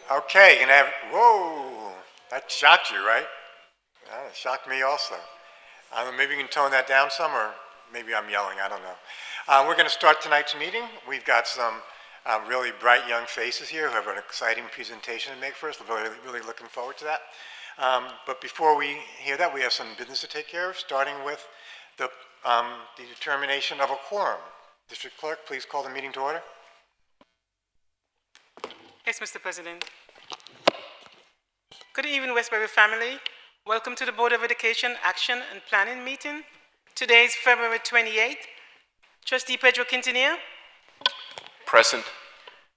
Okay, and whoa, that shocked you, right? It shocked me also. Maybe you can tone that down some, or maybe I'm yelling, I don't know. We're going to start tonight's meeting. We've got some really bright young faces here who have an exciting presentation to make for us. We're really looking forward to that. But before we hear that, we have some business to take care of, starting with the determination of a quorum. District Clerk, please call the meeting to order. Yes, Mr. President. Good evening, Westbury family. Welcome to the Board of Education Action and Planning meeting. Today is February 28th. Trustee Pedro Quintanilla. Present.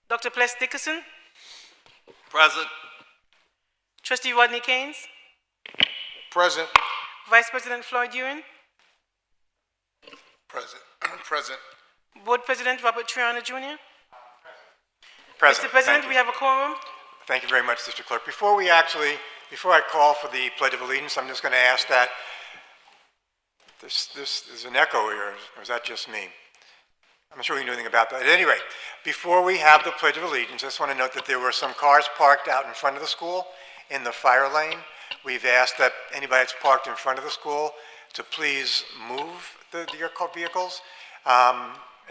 Dr. Ples Dickerson. Present. Trustee Rodney Keynes. Present. Vice President Floyd Ewing. Present. Present. Board President Robert Triana Jr. Present. Mr. President, we have a quorum. Thank you very much, District Clerk. Before I call for the Pledge of Allegiance, I'm just going to ask that, there's an echo here, or is that just me? I'm not sure we can do anything about that. At any rate, before we have the Pledge of Allegiance, I just want to note that there were some cars parked out in front of the school in the fire lane. We've asked that anybody that's parked in front of the school to please move your vehicles.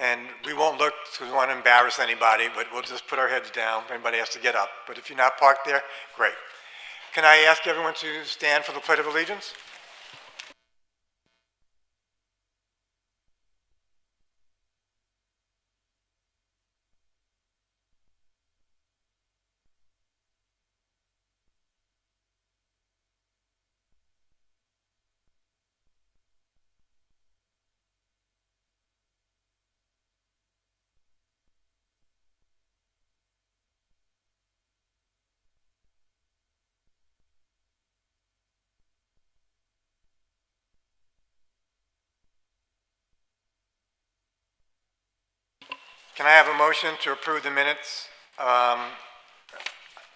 And we won't look because we want to embarrass anybody, but we'll just put our heads down if anybody has to get up. But if you're not parked there, great. Can I ask everyone to stand for the Pledge of Allegiance? Can I have a motion to approve the minutes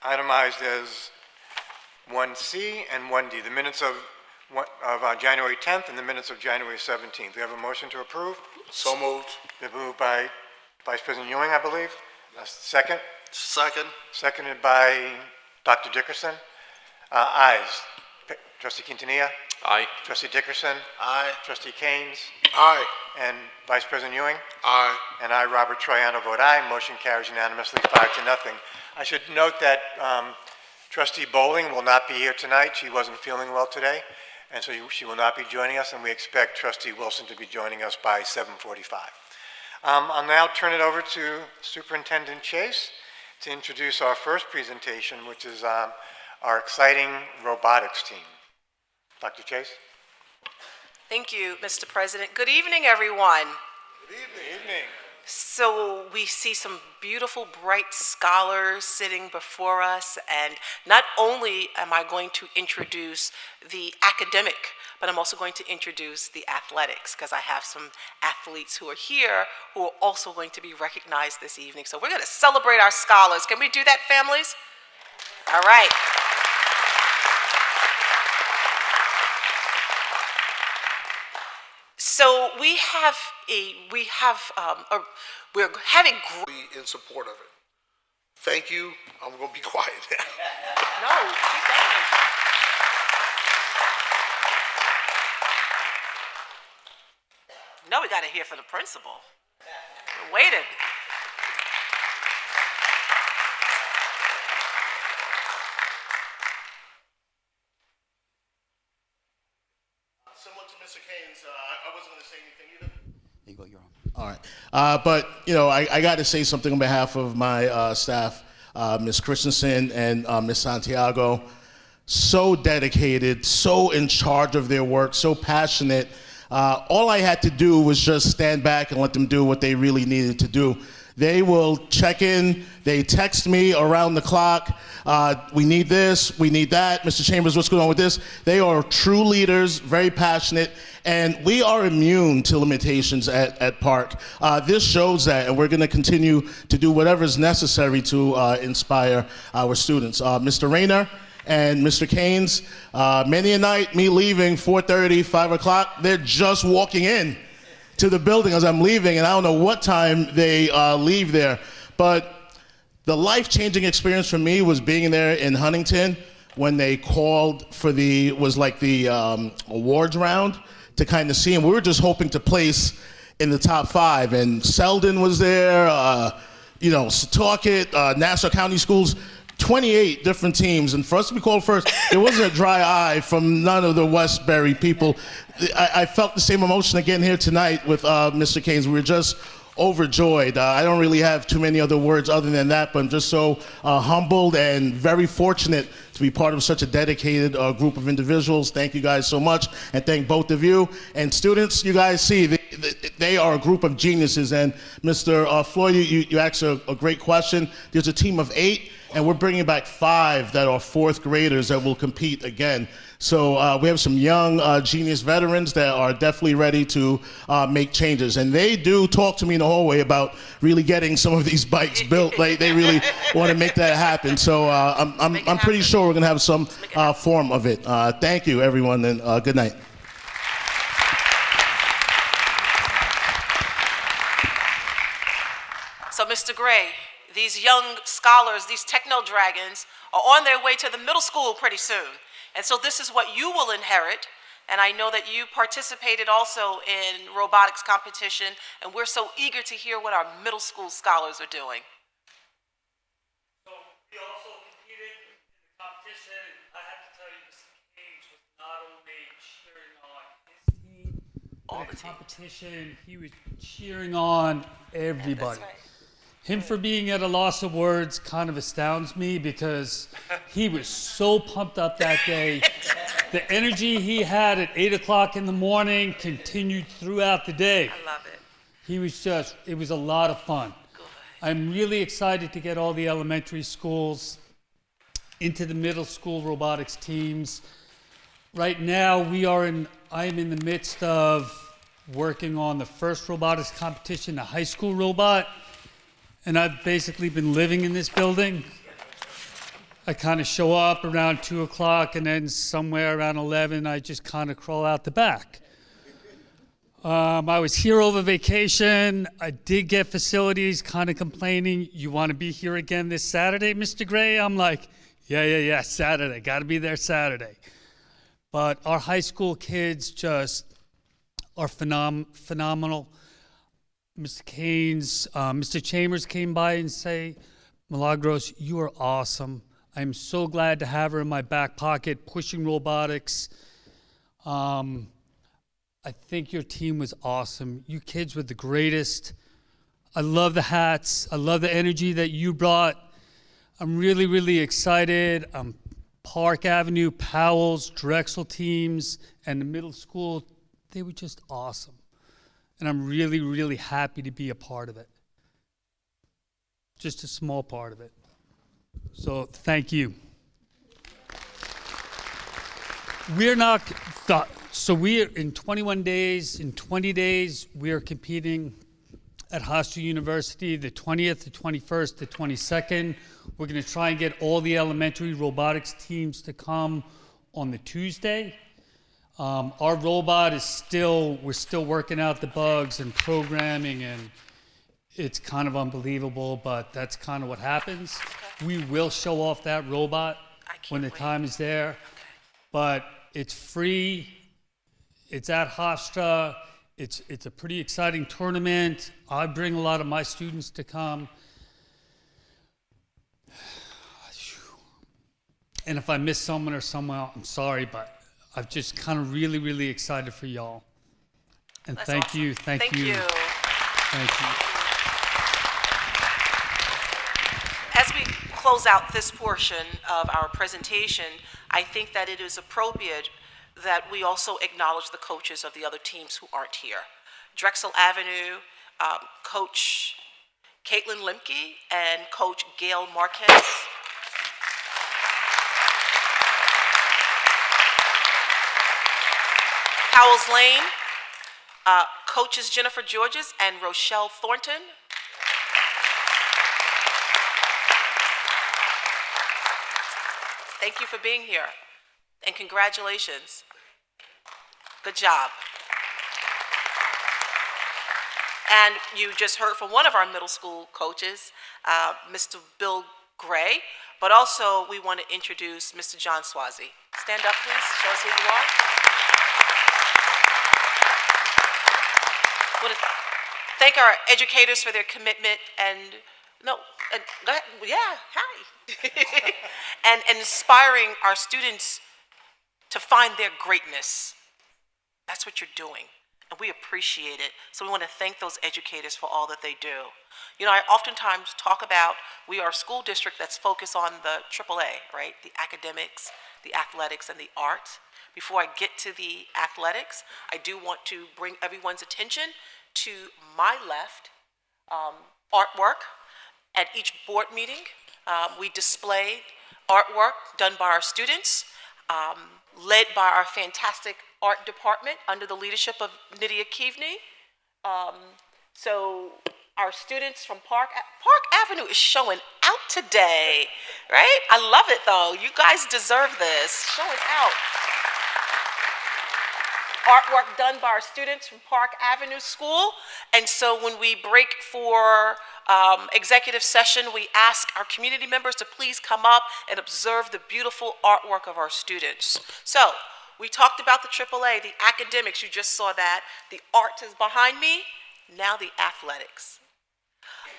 itemized as 1C and 1D, the minutes of January 10th and the minutes of January 17th? Do we have a motion to approve? So moved. Been moved by Vice President Ewing, I believe. Second? Second. Seconded by Dr. Dickerson. Ayes. Trustee Quintanilla? Aye. Trustee Dickerson? Aye. Trustee Keynes? Aye. And Vice President Ewing? Aye. And I, Robert Troiano, vote aye. Motion carries unanimously 5-0. I should note that Trustee Bowling will not be here tonight. She wasn't feeling well today, and so she will not be joining us, and we expect Trustee Wilson to be joining us by 7:45. I'll now turn it over to Superintendent Chase to introduce our first presentation, which is our exciting robotics team. Dr. Chase? Thank you, Mr. President. Good evening, everyone. Good evening. So we see some beautiful, bright scholars sitting before us, and not only am I going to introduce the academic, but I'm also going to introduce the athletics, because I have some athletes who are here who are also going to be recognized this evening. So we're going to celebrate our scholars. Can we do that, families? All right. So we're having In support of it. Thank you. I'm going to be quiet now. No, keep going. No, we got to hear from the principal. We're waiting. Similar to Mr. Keynes, I wasn't going to say anything either. There you go, you're on. All right. But, you know, I got to say something on behalf of my staff, Ms. Christensen and Ms. Santiago. So dedicated, so in charge of their work, so passionate. All I had to do was just stand back and let them do what they really needed to do. They will check in, they text me around the clock, we need this, we need that, Mr. Chambers, what's going on with this? They are true leaders, very passionate, and we are immune to limitations at Park. This shows that, and we're gonna continue to do whatever is necessary to inspire our students. Mr. Rayner and Mr. Keynes, many a night, me leaving 4:30, 5 o'clock, they're just walking in to the building as I'm leaving, and I don't know what time they leave there. But The life-changing experience for me was being there in Huntington when they called for the awards round to kind of see, and we were just hoping to place in the top 5. And Selden was there, Setauket, Nassau County Schools, 28 different teams. And for us to be called first, there wasn't a dry eye from none of the Westbury people. I felt the same emotion again here tonight with Mr. Keynes. We were just overjoyed. I don't really have too many other words other than that, but I'm just so humbled and very fortunate to be part of such a dedicated group of individuals. Thank you guys so much, and thank both of you. And students, you guys see, they are a group of geniuses. And Mr. Floyd, you asked a great question. There's a team of 8, and we're bringing back 5 that are 4th graders that will compete again. So we have some young genius veterans that are definitely ready to make changes. And they do talk to me in the hallway about really getting some of these bikes built. They really want to make that happen. So I'm pretty sure we're going to have some form of it. Thank you, everyone, and good night. So, Mr. Gray, these young scholars, these techno dragons, are on their way to the middle school pretty soon. And so this is what you will inherit. And I know that you participated also in robotics competition, and we're so eager to hear what our middle school scholars are doing. So we also competed in the competition, and I have to tell you, Mr. Keynes was not only cheering on his team, but in the competition, he was cheering on everybody. That's right. Him for being at a loss of words kind of astounds me because he was so pumped up that day. The energy he had at 8 o'clock in the morning continued throughout the day. I love it. It was a lot of fun. Good. I'm really excited to get all the elementary schools into the middle school robotics teams. Right now, I am in the midst of working on the first robotics competition, the high school robot. And I've basically been living in this building. I kind of show up around 2 o'clock, and then somewhere around 11, I just kind of crawl out the back. I was here over vacation. I did get facilities kind of complaining, you want to be here again this Saturday, Mr. Gray? I'm like, yeah, Saturday. Got to be there Saturday. But our high school kids just are phenomenal. Mr. Keynes, Mr. Chambers came by and say, Milagros, you are awesome. I'm so glad to have her in my back pocket, pushing robotics. I think your team was awesome. You kids were the greatest. I love the hats. I love the energy that you brought. I'm really, really excited. Park Avenue, Powell's, Drexel teams, and the middle school, they were just awesome. And I'm really, really happy to be a part of it. Just a small part of it. So thank you. We're in 21 days, in 20 days, we are competing at Hofstra University, the 20th, the 21st, the 22nd. We're going to try and get all the elementary robotics teams to come on the Tuesday. Our robot is we're still working out the bugs and programming, and it's kind of unbelievable, but that's kind of what happens. Okay. We will show off that robot when the time is there, okay. But it's free. It's at Hofstra. It's a pretty exciting tournament. I bring a lot of my students to come. And if I miss someone or someone, I'm sorry, but I'm just kind of really, really excited for y'all. And That's thank awesome. you. Thank you. Thank you. As we close out this portion of our presentation, I think that it is appropriate that we also acknowledge the coaches of the other teams who aren't here. Drexel Avenue, Coach Caitlin Limke and Coach Gail Marquez. Howells Lane, coaches Jennifer Georges and Rochelle Thornton. Thank you for being here, and congratulations. Good job. And you just heard from one of our middle school coaches, Mr. Bill Gray, but also we want to introduce Mr. John Swazi. Stand up, please. Show us who you are. I want to thank our educators for their commitment and, go ahead. Yeah, hi. and inspiring our students to find their greatness. That's what you're doing, and we appreciate it. So we want to thank those educators for all that they do. You know, I oftentimes talk about we are a school district that's focused on the AAA, right? The academics, the athletics, and the arts. Before I get to the athletics, I do want to bring everyone's attention to my left, artwork. At each board meeting, we display artwork done by our students, led by our fantastic art department under the leadership of Nydia Keaveney. So our students from Park Avenue is showing out today, right? I love it though. You guys deserve this. Showing out. Artwork done by our students from Park Avenue School. And so when we break for executive session, we ask our community members to please come up and observe the beautiful artwork of our students. So we talked about the AAA, the academics, you just saw that. The art is behind me, now the athletics.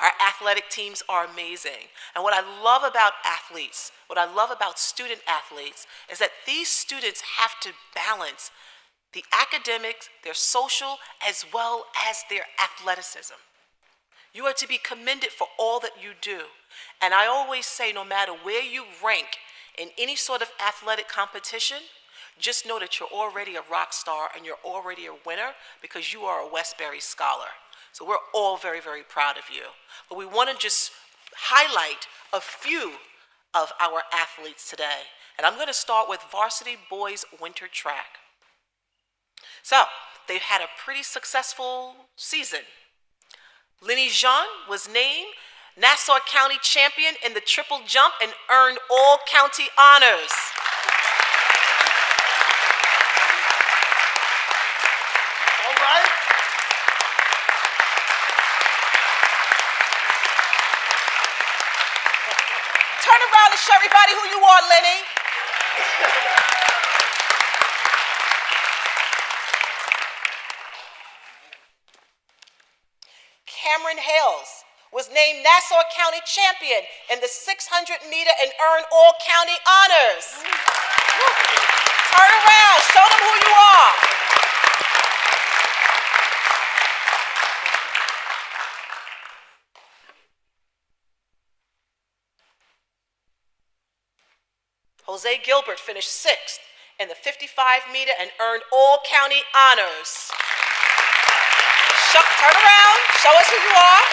Our athletic teams are amazing. And what I love about athletes, what I love about student athletes, is that these students have to balance the academics, their social, as well as their athleticism. You are to be commended for all that you do. And I always say, no matter where you rank in any sort of athletic competition, just know that you're already a rock star and you're already a winner because you are a Westbury scholar. So we're all very, very proud of you. But we want to just highlight a few of our athletes today. And I'm going to start with varsity boys winter track. So they've had a pretty successful season. Lenny Jean was named Nassau County champion in the triple jump and earned all county honors. All right. Turn around and show everybody who you are, Lenny. Cameron Hales was named Nassau County champion in the 600 meter and earned all county honors. Turn around, show them who you are. Jose Gilbert finished 6th in the 55 meter and earned all county honors. Turn around, show us who you are.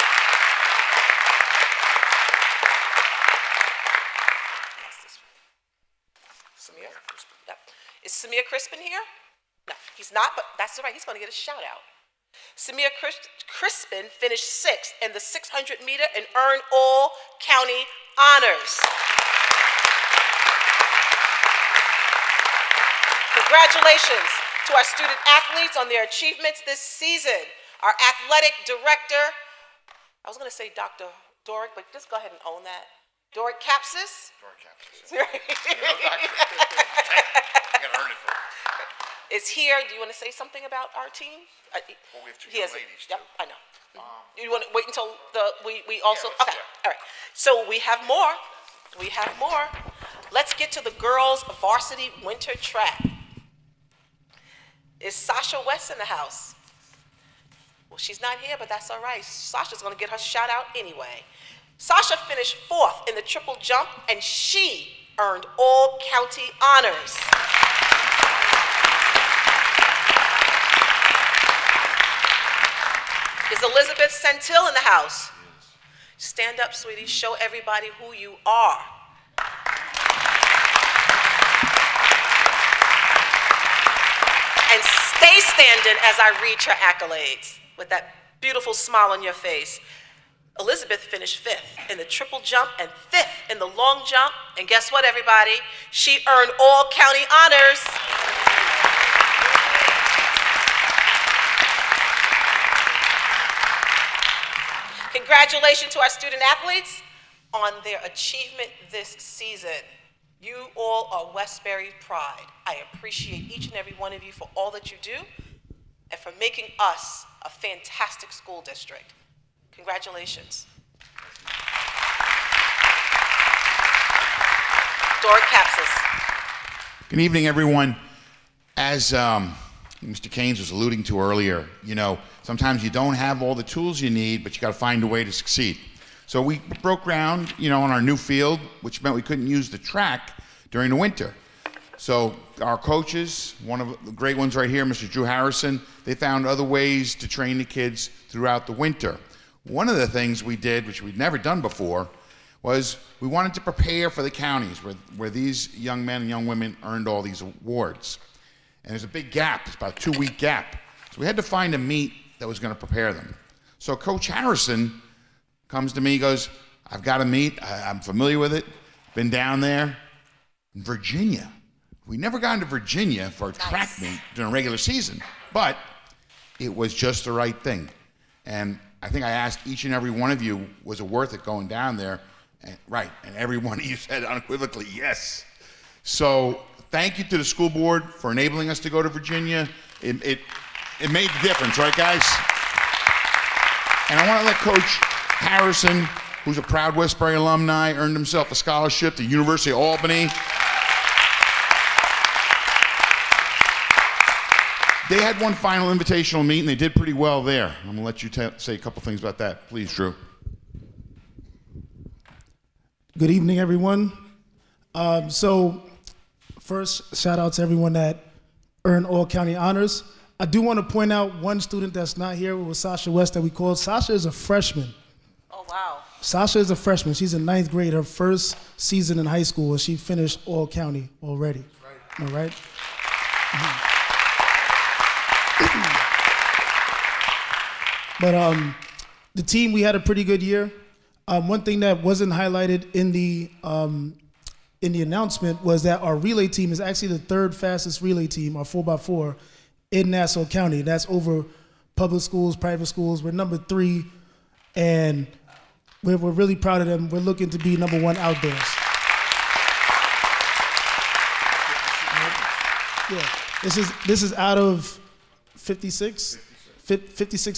Samir? Yep. Is Samir Crispin here? No, he's not, but that's all right, he's going to get a shout out. Samir Crispin finished 6th in the 600 meter and earned all county honors. Congratulations to our student athletes on their achievements this season. Our athletic director, I was going to say Dr. Doric, but just go ahead and own that. Doric Capsis. Doric Capsis. I gotta earn it first. Is here. Do you want to say something about our team? Well, we have two He young has- ladies, Yep, too. I know. You want to wait until we also, let's- okay, all right. So we have more. We have more. Let's get to the girls' varsity winter track. Is Sasha West in the house? Well, she's not here, but that's all right. Sasha's going to get her shout out anyway. Sasha finished 4th in the triple jump, and she earned all county honors. Is Elizabeth Santil in the house? Stand up, sweetie. Show everybody who you are. And stay standing as I read your accolades with that beautiful smile on your face. Elizabeth finished 5th in the triple jump and 5th in the long jump. And guess what, everybody? She earned all county honors. congratulations to our student athletes on their achievement this season. You all are Westbury pride. I appreciate each and every one of you for all that you do and for making us a fantastic school district. Congratulations. Doric Capsis. Good evening, everyone. As Mr. Keynes was alluding to earlier, sometimes you don't have all the tools you need, but you got to find a way to succeed. So we broke ground, on our new field, which meant we couldn't use the track during the winter. So our coaches, one of the great ones right here, Mr. Drew Harrison, they found other ways to train the kids throughout the winter. One of the things we did, which we'd never done before, was we wanted to prepare for the counties where these young men and young women earned all these awards. And there's a big gap, it's about a 2-week gap. So we had to find a meet that was going to prepare them. So Coach Harrison comes to me, goes, I've got a meet, I'm familiar with it, been down there in Virginia. We never got into Virginia for a track meet during a regular season, but it was just the right thing. And I think I asked each and every one of you, was it worth it going down there? And, right, and every one of you said unequivocally yes. So thank you to the school board for enabling us to go to Virginia. It made the difference, right, guys? And I want to let Coach Harrison, who's a proud Westbury alumni, earned himself a scholarship to the University of Albany. They had one final invitational meet, and they did pretty well there. I'm going to let you say a couple things about that. Please, Drew. Good evening, everyone. So first, shout out to everyone that earned all county honors. I do want to point out one student that's not here was Sasha West that we called. Sasha is a freshman. Oh, wow. Sasha is a freshman. She's in 9th grade, her first season in high school, and she finished all county already. All right? But the team, we had a pretty good year. One thing that wasn't highlighted in the announcement was that our relay team is actually the 3rd fastest relay team, our 4x4, in Nassau County. That's over public schools, private schools. We're number 3, and we're really proud of them. We're looking to be number 1 outdoors. Yeah, this is out of 56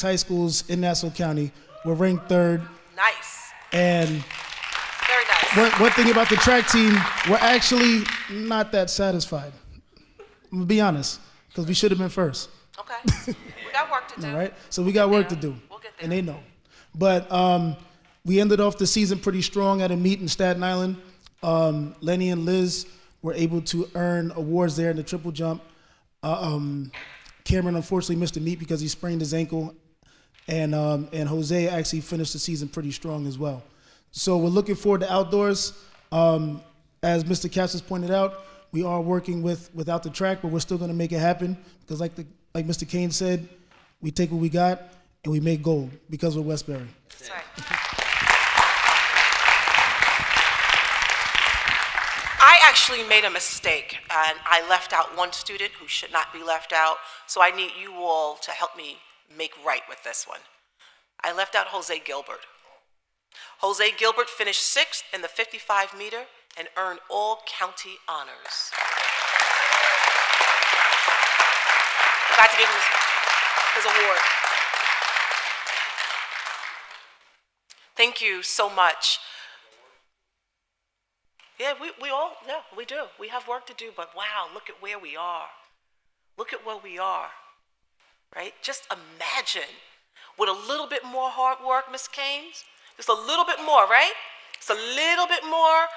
high schools in Nassau County. We're ranked 3rd. Nice. And very nice. One thing about the track team, we're actually not that satisfied. I'm gonna be honest, because we should have been first. Okay. We got work to do. All right? So we got work to do. We'll get there. And they know. But we ended off the season pretty strong at a meet in Staten Island. Lenny and Liz were able to earn awards there in the triple jump. Cameron unfortunately missed the meet because he sprained his ankle. And Jose actually finished the season pretty strong as well. So we're looking forward to outdoors. As Mr. Capps has pointed out, we are working without the track, but we're still going to make it happen because like Mr. Kane said, we take what we got and we make gold because we're Westbury. That's right. I actually made a mistake, and I left out one student who should not be left out, so I need you all to help me make right with this one. I left out Jose Gilbert. Jose Gilbert finished 6th in the 55-meter and earned all county honors. I'm glad to give him his award. Thank you so much. Yeah, we do. We have work to do, but wow, look at where we are. Look at where we are, right? Just imagine with a little bit more hard work, Ms. Keynes, just a little bit more, right? Just a little bit more,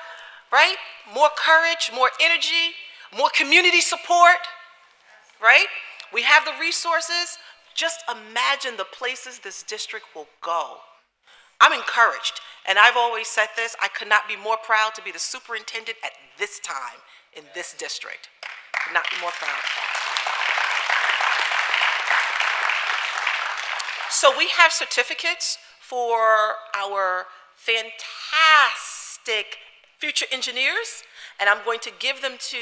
right? More courage, more energy, more community support, right? We have the resources. Just imagine the places this district will go. I'm encouraged, and I've always said this, I could not be more proud to be the superintendent at this time in this district. Could not be more proud. So we have certificates for our fantastic future engineers, and I'm going to give them to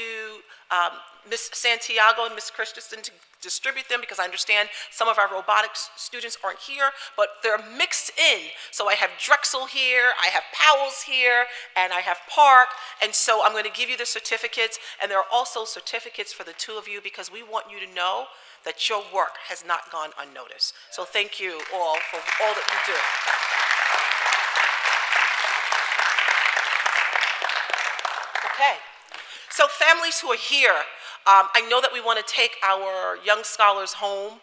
Ms. Santiago and Ms. Christensen to distribute them because I understand some of our robotics students aren't here, but they're mixed in. So I have Drexel here, I have Powell's here, and I have Park, and so I'm going to give you the certificates, and there are also certificates for the two of you because we want you to know that your work has not gone unnoticed. So thank you all for all that you do. Okay, so families who are here, I know that we want to take our young scholars home,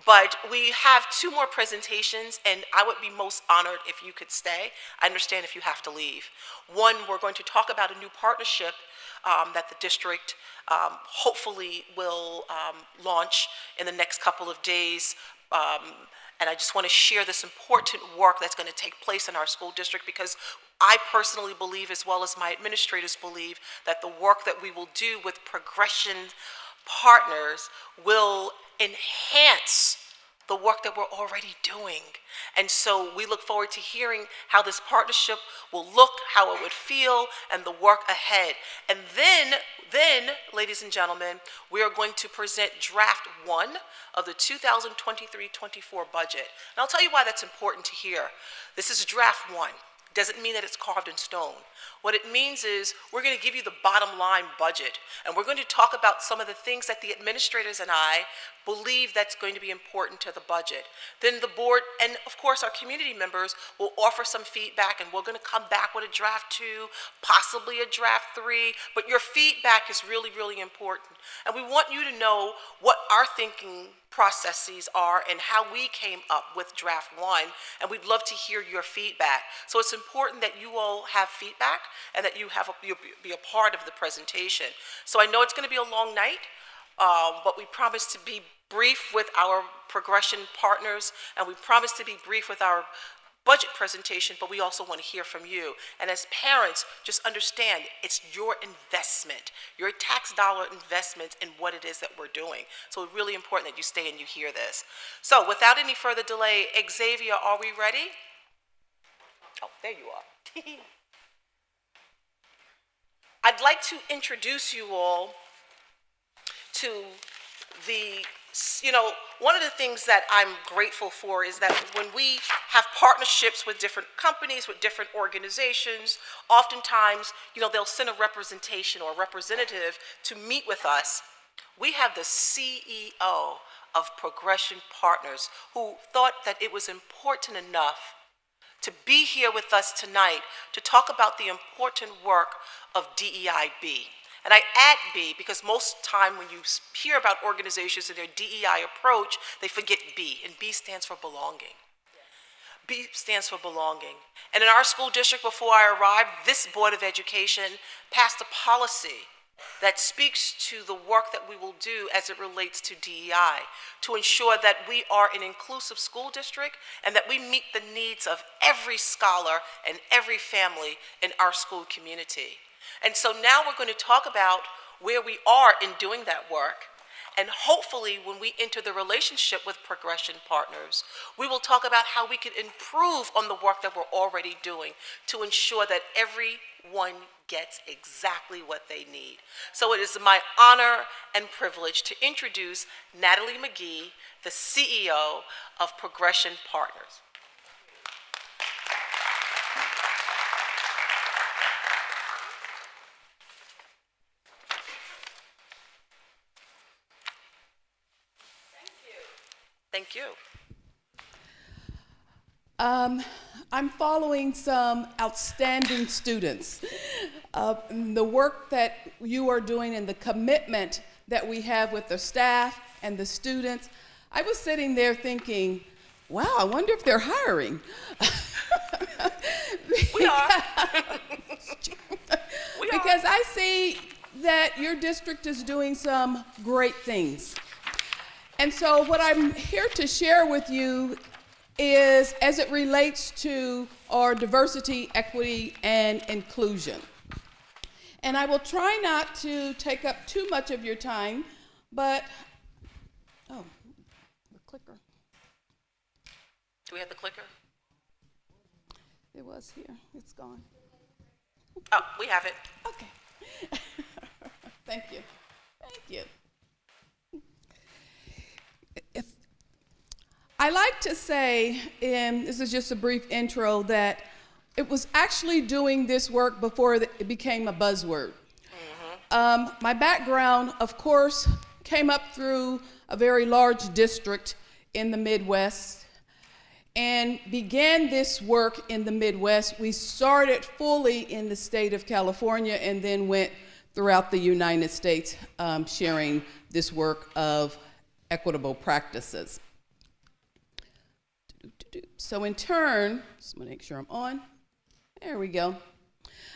but we have two more presentations, and I would be most honored if you could stay. I understand if you have to leave. One, we're going to talk about a new partnership that the district hopefully will launch in the next couple of days. And I just want to share this important work that's going to take place in our school district because I personally believe, as well as my administrators believe, that the work that we will do with Progression Partners will enhance the work that we're already doing. And so we look forward to hearing how this partnership will look, how it would feel, and the work ahead. And then, ladies and gentlemen, we are going to present draft 1 of the 2023-24 budget. And I'll tell you why that's important to hear. This is draft 1. Doesn't mean that it's carved in stone. What it means is we're going to give you the bottom line budget, and we're going to talk about some of the things that the administrators and I believe that's going to be important to the budget. Then the board and, of course, our community members will offer some feedback, and we're going to come back with a draft 2, possibly a draft 3, but your feedback is really, really important. And we want you to know what our thinking processes are and how we came up with draft 1, and we'd love to hear your feedback. So it's important that you all have feedback and that you'll be a part of the presentation. So I know it's going to be a long night, but we promise to be brief with our progression partners, and we promise to be brief with our budget presentation, but we also want to hear from you. And as parents, just understand it's your investment, your tax dollar investment in what it is that we're doing. So it's really important that you stay and you hear this. So without any further delay, Xavier, are we ready? Oh, there you are. I'd like to introduce you all to the, one of the things that I'm grateful for is that when we have partnerships with different companies, with different organizations, oftentimes, they'll send a representation or a representative to meet with us. We have the CEO of Progression Partners who thought that it was important enough to be here with us tonight to talk about the important work of DEIB. And I add B because most time when you hear about organizations and their DEI approach, they forget B, and B stands for belonging. B stands for belonging. And in our school district, before I arrived, this Board of Education passed a policy that speaks to the work that we will do as it relates to DEI, to ensure that we are an inclusive school district and that we meet the needs of every scholar and every family in our school community. And so now we're going to talk about where we are in doing that work. And hopefully when we enter the relationship with Progression Partners, we will talk about how we can improve on the work that we're already doing to ensure that everyone gets exactly what they need. So it is my honor and privilege to introduce Natalie McGee, the CEO of Progression Partners. Thank you. I'm following some outstanding students. The work that you are doing and the commitment that we have with the staff and the students, I was sitting there thinking, wow, I wonder if they're hiring. We are. Because I see that your district is doing some great things. And so what I'm here to share with you is as it relates to our diversity, equity, and inclusion. And I will try not to take up too much of your time, but, oh, the clicker. Do we have the clicker? It was here, it's gone. Oh, we have it. Okay. Thank you. Thank you. I like to say, and this is just a brief intro, that it was actually doing this work before it became a buzzword. My background, of course, came up through a very large district in the Midwest and began this work in the Midwest. We started fully in the state of California and then went throughout the United States sharing this work of equitable practices. So in turn, just want to make sure I'm on. There we go.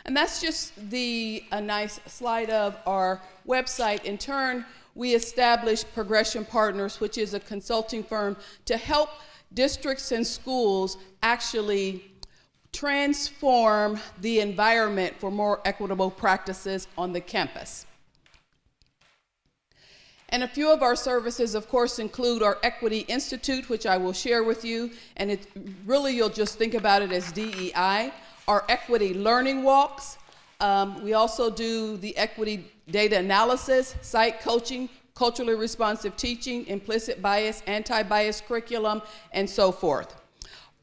And that's just a nice slide of our website. In turn, we established Progression Partners, which is a consulting firm to help districts and schools actually transform the environment for more equitable practices on the campus. And a few of our services, of course, include our Equity Institute, which I will share with you, and it really, you'll just think about it as DEI. Our Equity Learning Walks. We also do the Equity Data Analysis, Site Coaching, Culturally Responsive Teaching, Implicit Bias, Anti-Bias Curriculum, and so forth.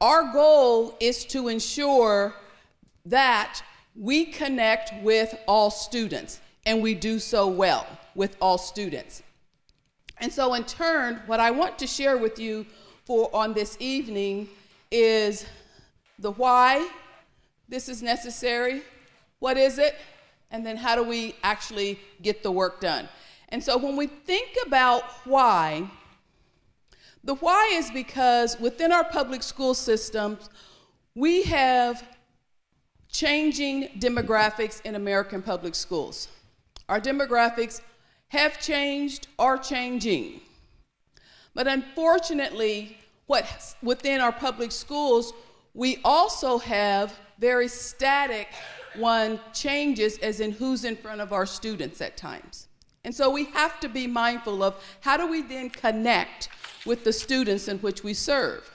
Our goal is to ensure that we connect with all students, and we do so well with all students. And so in turn, what I want to share with you on this evening is the why this is necessary, what is it, and then how do we actually get the work done. And so when we think about why, the why is because within our public school systems, we have changing demographics in American public schools. Our demographics have changed, are changing. But unfortunately, within our public schools, we also have very static changes as in who's in front of our students at times. And so we have to be mindful of how do we then connect with the students in which we serve.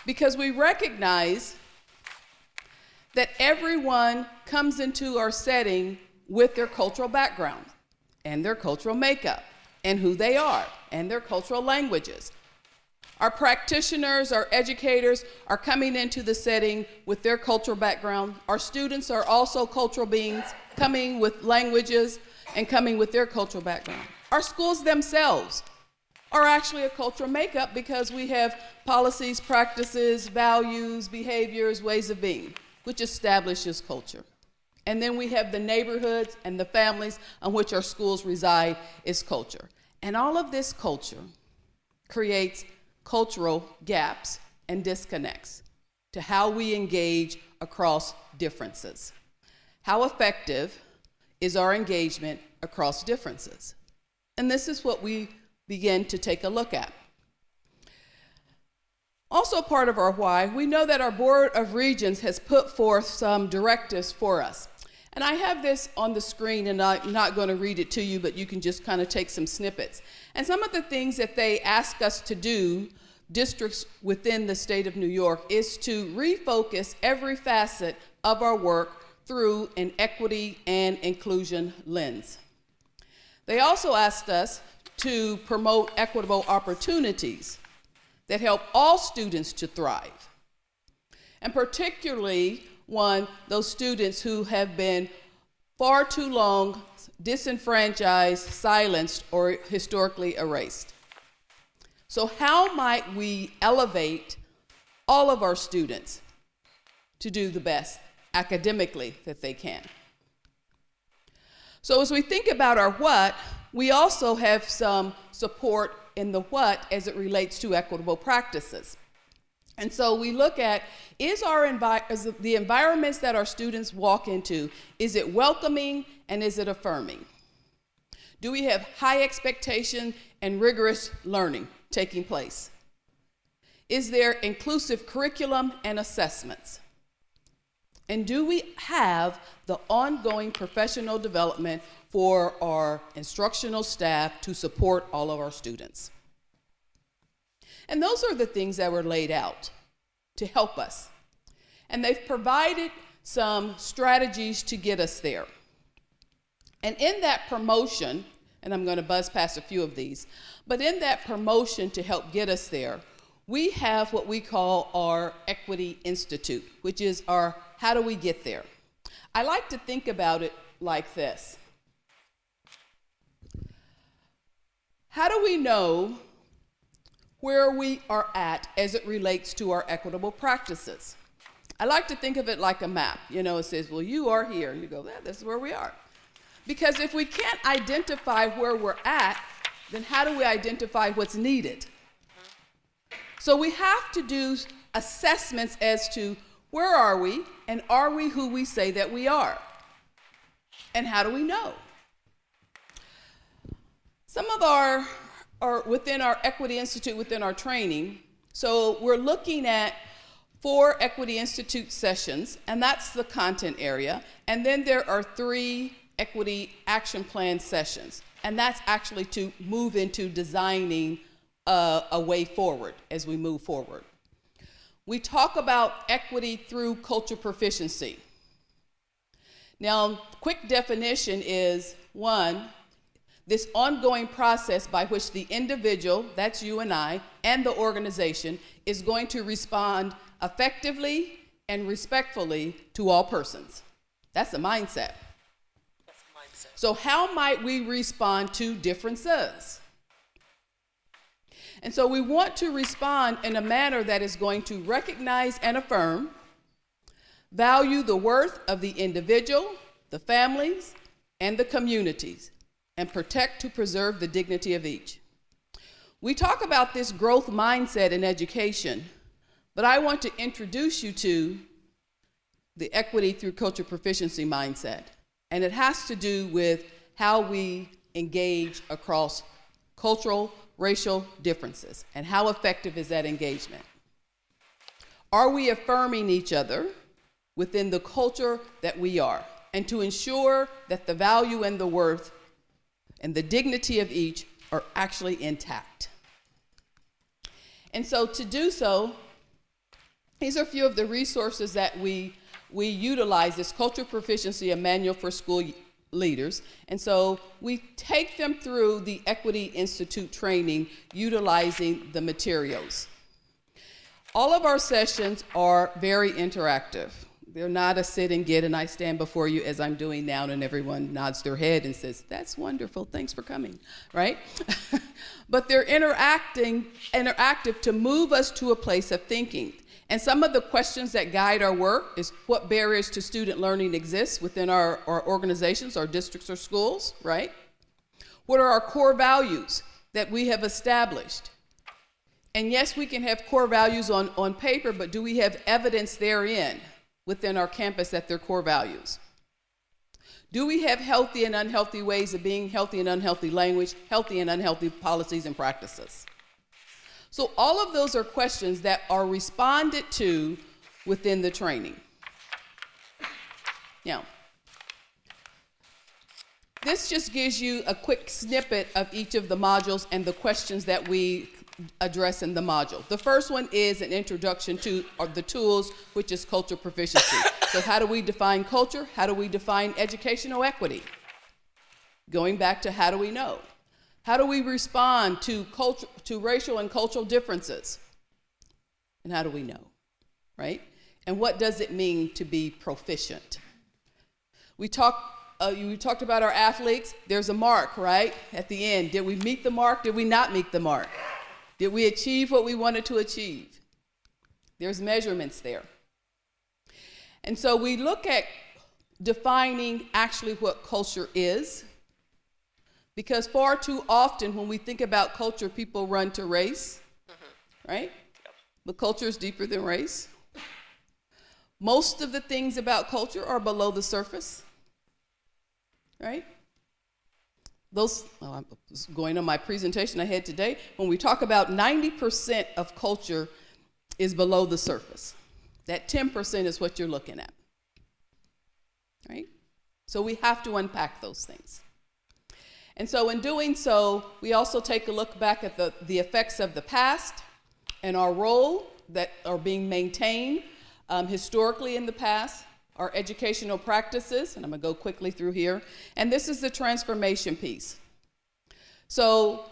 Because we recognize that everyone comes into our setting with their cultural background and their cultural makeup and who they are and their cultural languages. Our practitioners, our educators are coming into the setting with their cultural background. Our students are also cultural beings coming with languages and coming with their cultural background. Our schools themselves are actually a cultural makeup because we have policies, practices, values, behaviors, ways of being, which establishes culture. And then we have the neighborhoods and the families on which our schools reside is culture. And all of this culture creates cultural gaps and disconnects to how we engage across differences. How effective is our engagement across differences? And this is what we begin to take a look at. Also part of our why, we know that our Board of Regents has put forth some directives for us. And I have this on the screen, and I'm not going to read it to you, but you can just kind of take some snippets. And some of the things that they ask us to do, districts within the state of New York, is to refocus every facet of our work through an equity and inclusion lens. They also asked us to promote equitable opportunities that help all students to thrive, and particularly those students who have been far too long disenfranchised, silenced, or historically erased. So how might we elevate all of our students to do the best academically that they can? So as we think about our what, we also have some support in the what as it relates to equitable practices. And so we look at, is the environments that our students walk into, is it welcoming and is it affirming? Do we have high expectation and rigorous learning taking place? Is there inclusive curriculum and assessments? And do we have the ongoing professional development for our instructional staff to support all of our students? And those are the things that were laid out to help us. And they've provided some strategies to get us there. And in that promotion, and I'm going to buzz past a few of these, but in that promotion to help get us there, we have what we call our Equity Institute, which is our how do we get there? I like to think about it like this. How do we know where we are at as it relates to our equitable practices? I like to think of it like a map. You know, it says, well, you are here. And you go, yeah, this is where we are. Because if we can't identify where we're at, then how do we identify what's needed? So we have to do assessments as to where are we, and are we who we say that we are? And how do we know? Some of our within our Equity Institute, within our training, so we're looking at 4 Equity Institute sessions, and that's the content area. And then there are 3 Equity Action Plan sessions, and that's actually to move into designing a way forward as we move forward. We talk about equity through culture proficiency. Now, quick definition is, 1, this ongoing process by which the individual, that's you and I, and the organization is going to respond effectively and respectfully to all persons. That's a mindset. So how might we respond to differences? And so we want to respond in a manner that is going to recognize and affirm, value the worth of the individual, the families, and the communities, and protect to preserve the dignity of each. We talk about this growth mindset in education, but I want to introduce you to the equity through culture proficiency mindset. And it has to do with how we engage across cultural, racial differences, and how effective is that engagement? Are we affirming each other within the culture that we are, and to ensure that the value and the worth and the dignity of each are actually intact? And so to do so, these are a few of the resources that we utilize, this Culture Proficiency, a manual for school leaders. And so we take them through the Equity Institute training, utilizing the materials. All of our sessions are very interactive. They're not a sit and get and I stand before you as I'm doing now and everyone nods their head and says, that's wonderful, thanks for coming, right? But they're interactive to move us to a place of thinking. And some of the questions that guide our work is what barriers to student learning exist within our organizations, our districts or schools, right? What are our core values that we have established? And yes, we can have core values on paper, but do we have evidence therein within our campus that they're core values? Do we have healthy and unhealthy ways of being, healthy and unhealthy language, healthy and unhealthy policies and practices? So all of those are questions that are responded to within the training. Now, this just gives you a quick snippet of each of the modules and the questions that we address in the module. The first one is an introduction to the tools, which is culture proficiency. So how do we define culture? How do we define educational equity? Going back to how do we know? How do we respond to racial and cultural differences? And how do we know, right? And what does it mean to be proficient? You talked about our athletes. There's a mark, right? At the end, did we meet the mark? Did we not meet the mark? Did we achieve what we wanted to achieve? There's measurements there. And so we look at defining actually what culture is, because far too often when we think about culture, people run to race, right? But culture is deeper than race. Most of the things about culture are below the surface, right? I'm going on my presentation I had today. When we talk about 90% of culture is below the surface. That 10% is what you're looking at, right? So we have to unpack those things. And so in doing so, we also take a look back at the effects of the past and our role that are being maintained historically in the past, our educational practices, and I'm going to go quickly through here, and this is the transformation piece. So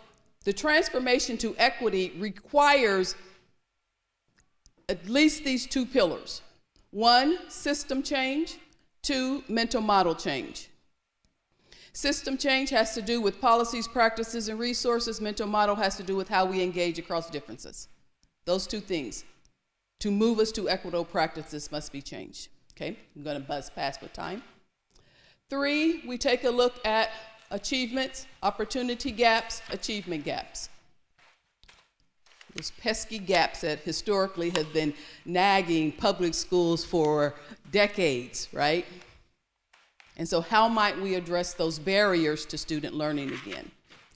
the transformation to equity requires at least these two pillars. One, system change. Two, mental model change. System change has to do with policies, practices, and resources. Mental model has to do with how we engage across differences. Those two things. To move us to equitable practices must be changed. Okay, I'm going to buzz past with time. Three, we take a look at achievements, opportunity gaps, achievement gaps. Those pesky gaps that historically have been nagging public schools for decades, right? And so how might we address those barriers to student learning again?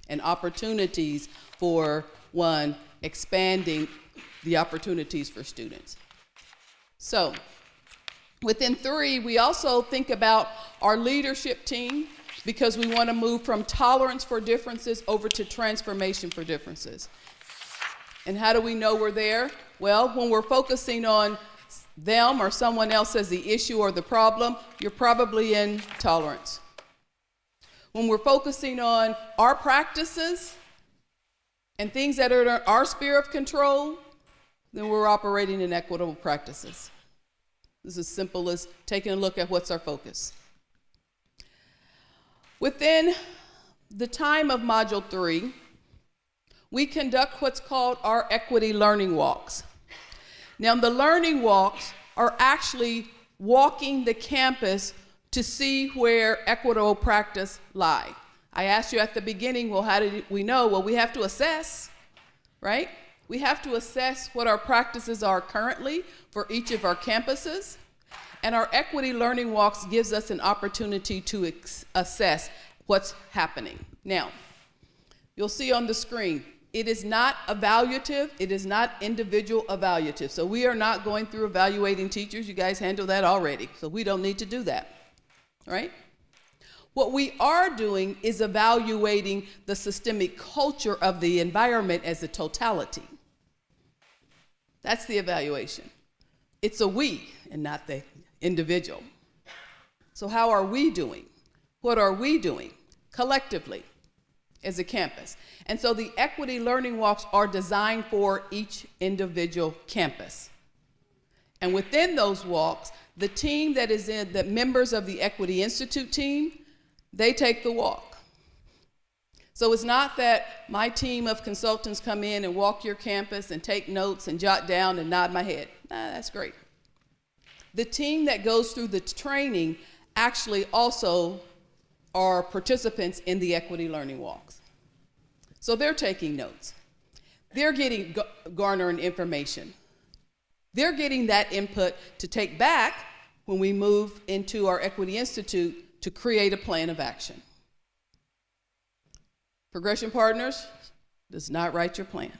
And opportunities for, one, expanding the opportunities for students. So within three, we also think about our leadership team, because we want to move from tolerance for differences over to transformation for differences. And how do we know we're there? Well, when we're focusing on them or someone else as the issue or the problem, you're probably in tolerance. When we're focusing on our practices and things that are in our sphere of control, then we're operating in equitable practices. This is as simple as taking a look at what's our focus. Within the time of Module 3, we conduct what's called our equity learning walks. Now, the learning walks are actually walking the campus to see where equitable practice lie. I asked you at the beginning, well, how did we know? Well, we have to assess, right? We have to assess what our practices are currently for each of our campuses. And our equity learning walks gives us an opportunity to assess what's happening. Now, you'll see on the screen, it is not evaluative, it is not individual evaluative. So we are not going through evaluating teachers. You guys handle that already, so we don't need to do that, right? What we are doing is evaluating the systemic culture of the environment as a totality. That's the evaluation. It's a we and not the individual. So how are we doing? What are we doing collectively as a campus? And so the equity learning walks are designed for each individual campus. And within those walks, the team that is in, the members of the Equity Institute team, they take the walk. So it's not that my team of consultants come in and walk your campus and take notes and jot down and nod my head. Nah, that's great. The team that goes through the training actually also are participants in the equity learning walks. So they're taking notes. They're getting garnering information. They're getting that input to take back when we move into our Equity Institute to create a plan of action. Progression Partners does not write your plan.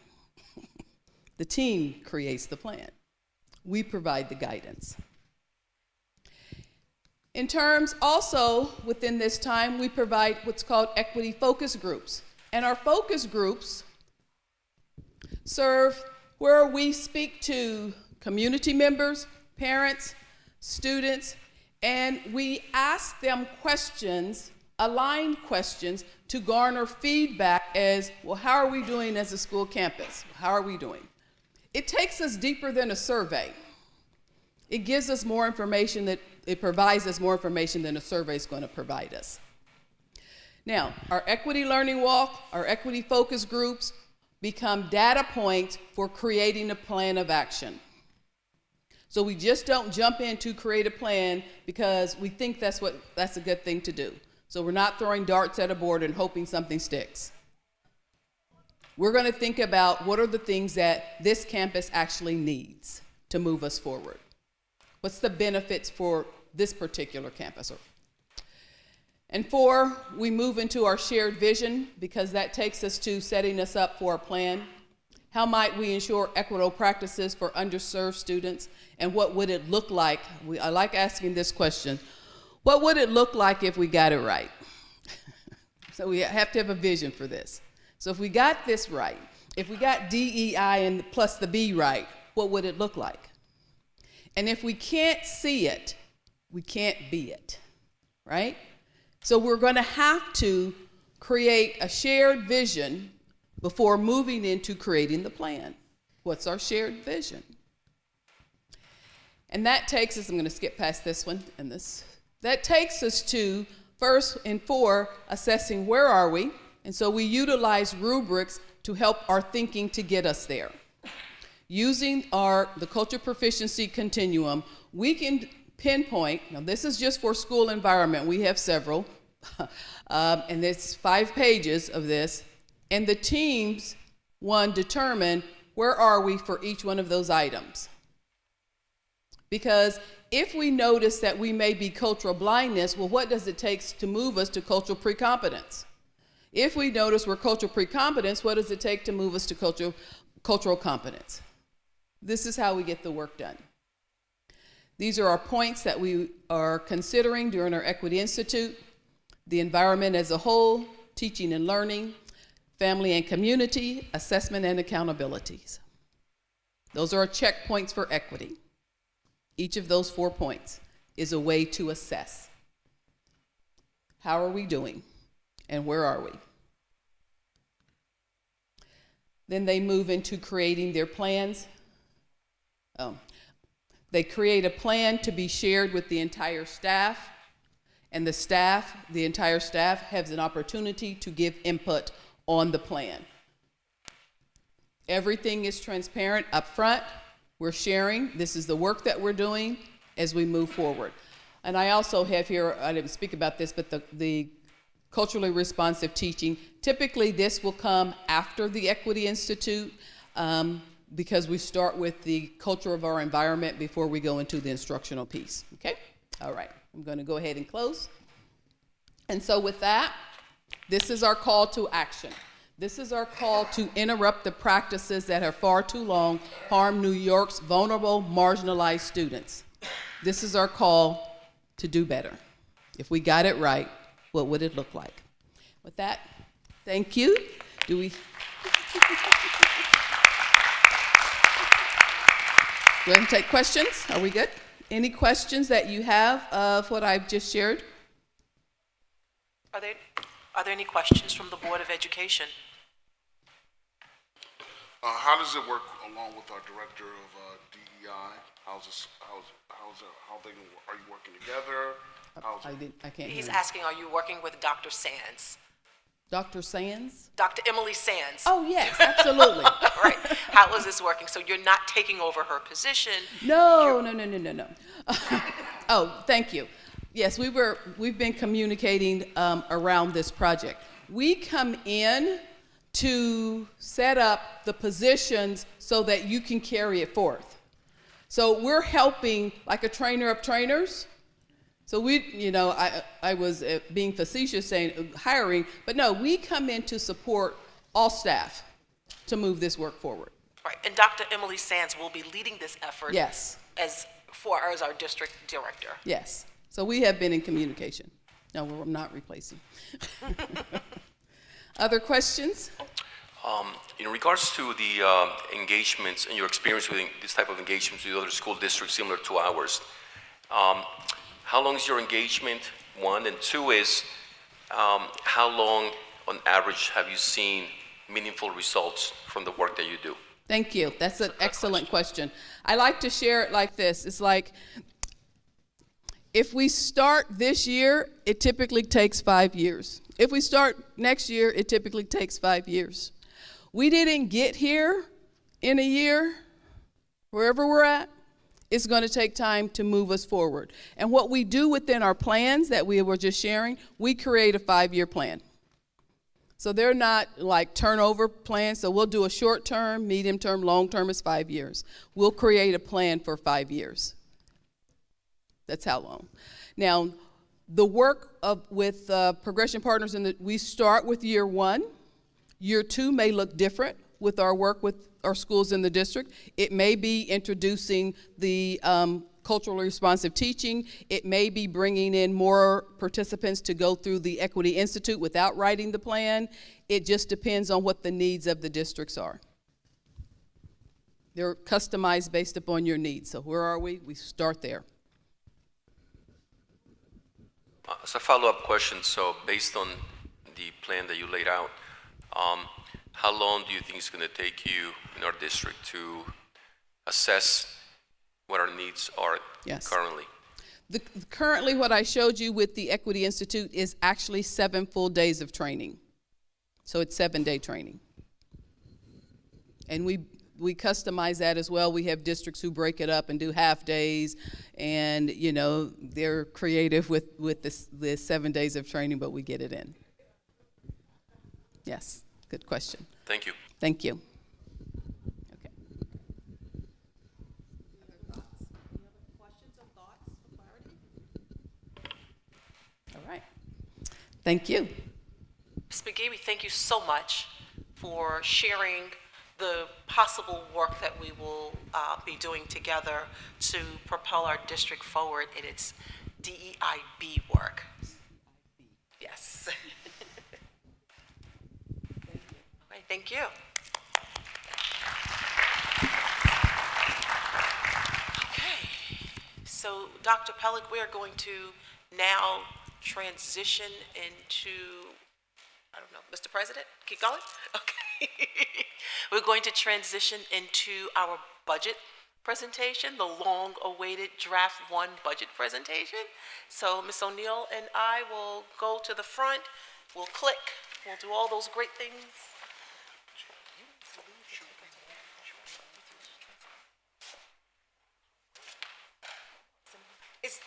The team creates the plan. We provide the guidance. In terms also within this time, we provide what's called equity focus groups. And our focus groups serve where we speak to community members, parents, students, and we ask them questions, aligned questions, to garner feedback as, well, how are we doing as a school campus? How are we doing? It takes us deeper than a survey. It gives us more information that it provides us more information than a survey is going to provide us. Now, our equity learning walk, our equity focus groups become data points for creating a plan of action. So we just don't jump in to create a plan because we think that's a good thing to do. So we're not throwing darts at a board and hoping something sticks. We're going to think about what are the things that this campus actually needs to move us forward. What's the benefits for this particular campus? And 4, we move into our shared vision because that takes us to setting us up for a plan. How might we ensure equitable practices for underserved students? And what would it look like? I like asking this question. What would it look like if we got it right? So we have to have a vision for this. So if we got this right, if we got DEI and plus the B right, what would it look like? And if we can't see it, we can't be it, right? So we're going to have to create a shared vision before moving into creating the plan. What's our shared vision? And that takes us, I'm going to skip past this one and this. That takes us to first and for assessing where are we. And so we utilize rubrics to help our thinking to get us there. Using the culture proficiency continuum, we can pinpoint, now this is just for school environment, we have several, and it's 5 pages of this, and the teams, determine where are we for each one of those items. Because if we notice that we may be cultural blindness, well, what does it take to move us to cultural precompetence? If we notice we're cultural precompetence, what does it take to move us to cultural competence? This is how we get the work done. These are our points that we are considering during our Equity Institute: the environment as a whole, teaching and learning, family and community, assessment and accountabilities. Those are our checkpoints for equity. Each of those 4 points is a way to assess. How are we doing and where are we? Then they move into creating their plans. They create a plan to be shared with the entire staff, and the entire staff has an opportunity to give input on the plan. Everything is transparent up front. We're sharing. This is the work that we're doing as we move forward. And I also have here, I didn't speak about this, but the culturally responsive teaching. Typically, this will come after the Equity Institute because we start with the culture of our environment before we go into the instructional piece. Okay? All right. I'm going to go ahead and close. And so with that, this is our call to action. This is our call to interrupt the practices that have far too long harmed New York's vulnerable, marginalized students. This is our call to do better. If we got it right, what would it look like? With that, thank you. Do we want to take questions? Are we good? Any questions that you have of what I've just shared? Are there any questions from the Board of Education? How does it work along with our director of DEI? Are you working together? I can't He's hear. asking, are you working with Dr. Sands? Dr. Sands? Dr. Emily Sands. Oh, yes, absolutely. Right. How is this working? So you're not taking over her position? No. Oh, thank you. Yes, we've been communicating around this project. We come in to set up the positions so that you can carry it forth. So we're helping like a trainer of trainers. So I was being facetious saying hiring, but no, we come in to support all staff to move this work forward. Right. And Dr. Emily Sands will be leading this effort. Yes. as our district director. Yes. So we have been in communication. No, we're not replacing. Other questions? In regards to the engagements and your experience with this type of engagements with other school districts similar to ours, how long is your engagement, one? And two is, how long on average have you seen meaningful results from the work that you do? Thank you. That's an excellent question. I like to share it like this. It's like, if we start this year, it typically takes 5 years. If we start next year, it typically takes 5 years. We didn't get here in a year. Wherever we're at, it's going to take time to move us forward. And what we do within our plans that we were just sharing, we create a 5-year plan. So they're not like turnover plans. So we'll do a short term, medium term, long term is 5 years. We'll create a plan for 5 years. That's how long. Now, the work with progression partners, we start with year 1. Year 2 may look different with our work with our schools in the district. It may be introducing the culturally responsive teaching. It may be bringing in more participants to go through the Equity Institute without writing the plan. It just depends on what the needs of the districts are. They're customized based upon your needs. So where are we? We start there. As a follow-up question, so based on the plan that you laid out, how long do you think it's going to take you in our district to assess what our needs are Yes. currently? Currently, what I showed you with the Equity Institute is actually 7 full days of training. So it's 7-day training. And we customize that as well. We have districts who break it up and do half days, and you know they're creative with the 7 days of training, but we get it in. Yes, good question. Thank you. Thank you. Okay. All right. Thank you. Ms. McGee, we thank you so much for sharing the possible work that we will be doing together to propel our district forward in its DEIB work. Yes. Okay, thank you. Okay, so Dr. Pellick, we are going to now transition into, I don't know, Mr. President, keep going? Okay. We're going to transition into our budget presentation, the long-awaited Draft 1 budget presentation. So Ms. O'Neill and I will go to the front, we'll click, we'll do all those great things. Is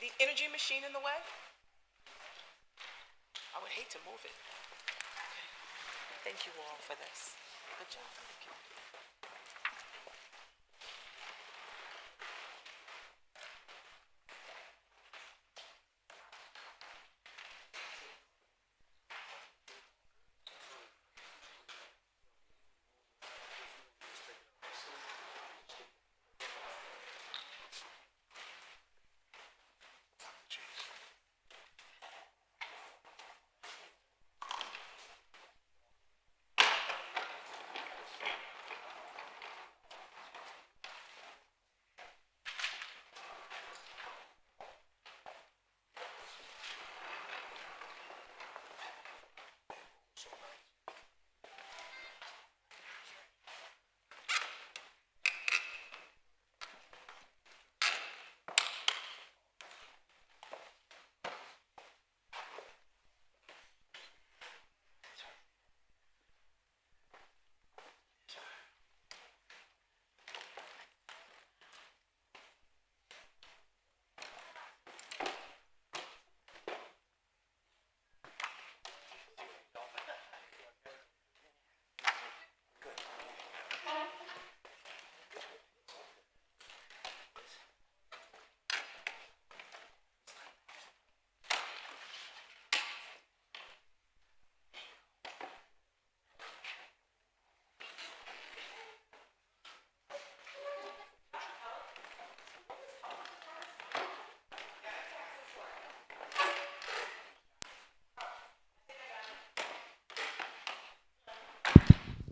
the energy machine in the way? I would hate to move it. Okay. Thank you all for this. Good job. Thank you.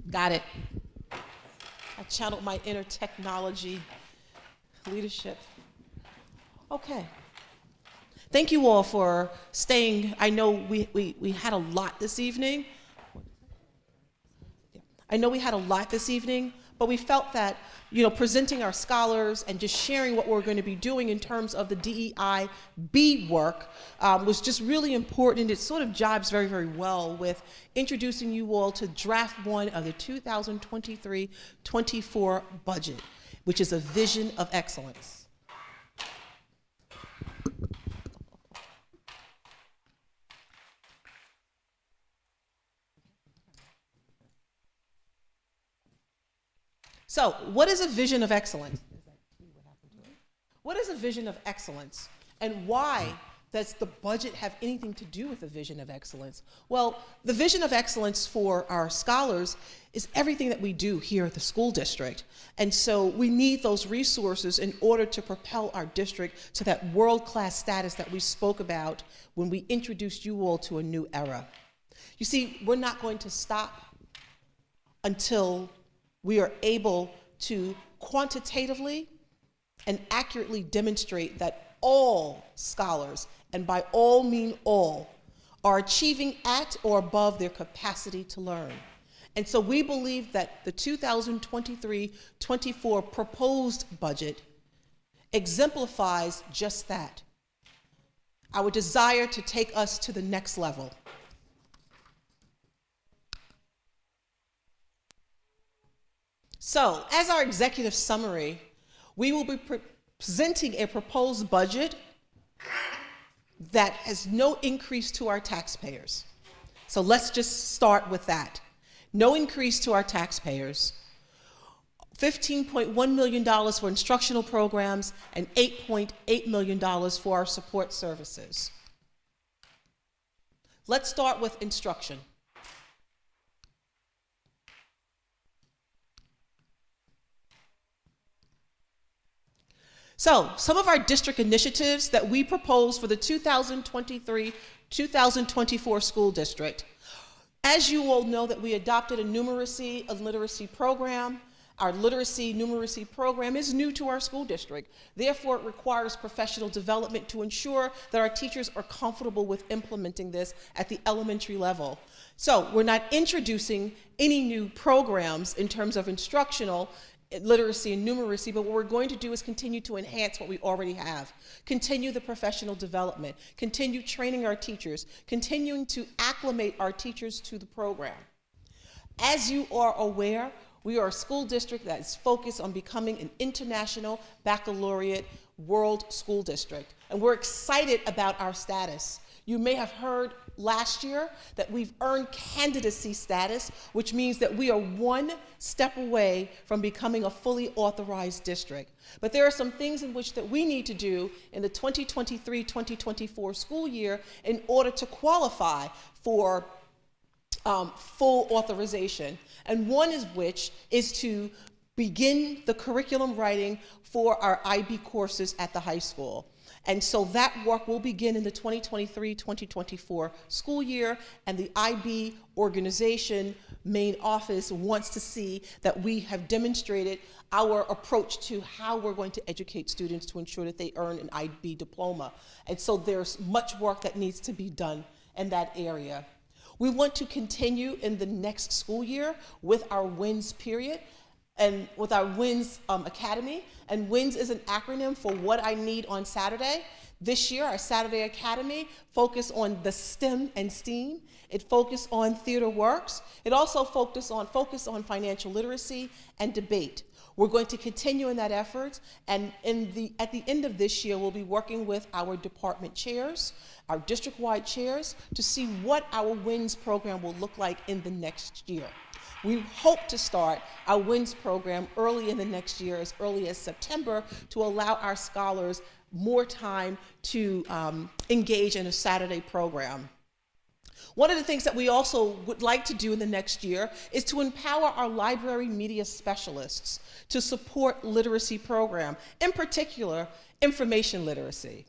Got it. I channeled my inner technology leadership. Okay. Thank you all for staying. I know we had a lot this evening. But we felt that, you know, presenting our scholars and just sharing what we're going to be doing in terms of the DEIB work was just really important. It sort of jibes very, very well with introducing you all to Draft 1 of the 2023-24 budget, which is a vision of excellence. So, what is a vision of excellence? What is a vision of excellence? And why does the budget have anything to do with a vision of excellence? Well, the vision of excellence for our scholars is everything that we do here at the school district. And so we need those resources in order to propel our district to that world-class status that we spoke about when we introduced you all to a new era. You see, we're not going to stop until we are able to quantitatively and accurately demonstrate that all scholars and by all mean all, are achieving at or above their capacity to learn. And so we believe that the 2023-24 proposed budget exemplifies just that. Our desire to take us to the next level. So, as our executive summary, we will be presenting a proposed budget that has no increase to our taxpayers. So let's just start with that. No increase to our taxpayers. $15.1 million for instructional programs and $8.8 million for our support services. Let's start with instruction. So, some of our district initiatives that we propose for the 2023-2024 school district. As you all know, that we adopted a numeracy and literacy program. Our literacy numeracy program is new to our school district. Therefore, it requires professional development to ensure that our teachers are comfortable with implementing this at the elementary level. So, we're not introducing any new programs in terms of instructional literacy and numeracy, but what we're going to do is continue to enhance what we already have, continue the professional development, continue training our teachers, continuing to acclimate our teachers to the program. As you are aware, we are a school district that is focused on becoming an international baccalaureate world school district, and we're excited about our status. You may have heard last year that we've earned candidacy status, which means that we are one step away from becoming a fully authorized district. But there are some things in which that we need to do in the 2023-2024 school year in order to qualify for full authorization. And one of which is to begin the curriculum writing for our IB courses at the high school. And so that work will begin in the 2023-2024 school year, and the IB organization main office wants to see that we have demonstrated our approach to how we're going to educate students to ensure that they earn an IB diploma. And so there's much work that needs to be done in that area. We want to continue in the next school year with our WINS period, and with our WINS Academy. And WINS is an acronym for What I Need on Saturday. This year, our Saturday Academy focused on the STEM and STEAM. It focused on theater works. It also focused on financial literacy and debate. We're going to continue in that effort, and at the end of this year, we'll be working with our department chairs, our district-wide chairs, to see what our WINS program will look like in the next year. We hope to start our WINS program early in the next year, as early as September, to allow our scholars more time to engage in a Saturday program. One of the things that we also would like to do in the next year is to empower our library media specialists to support literacy program, in particular, information literacy.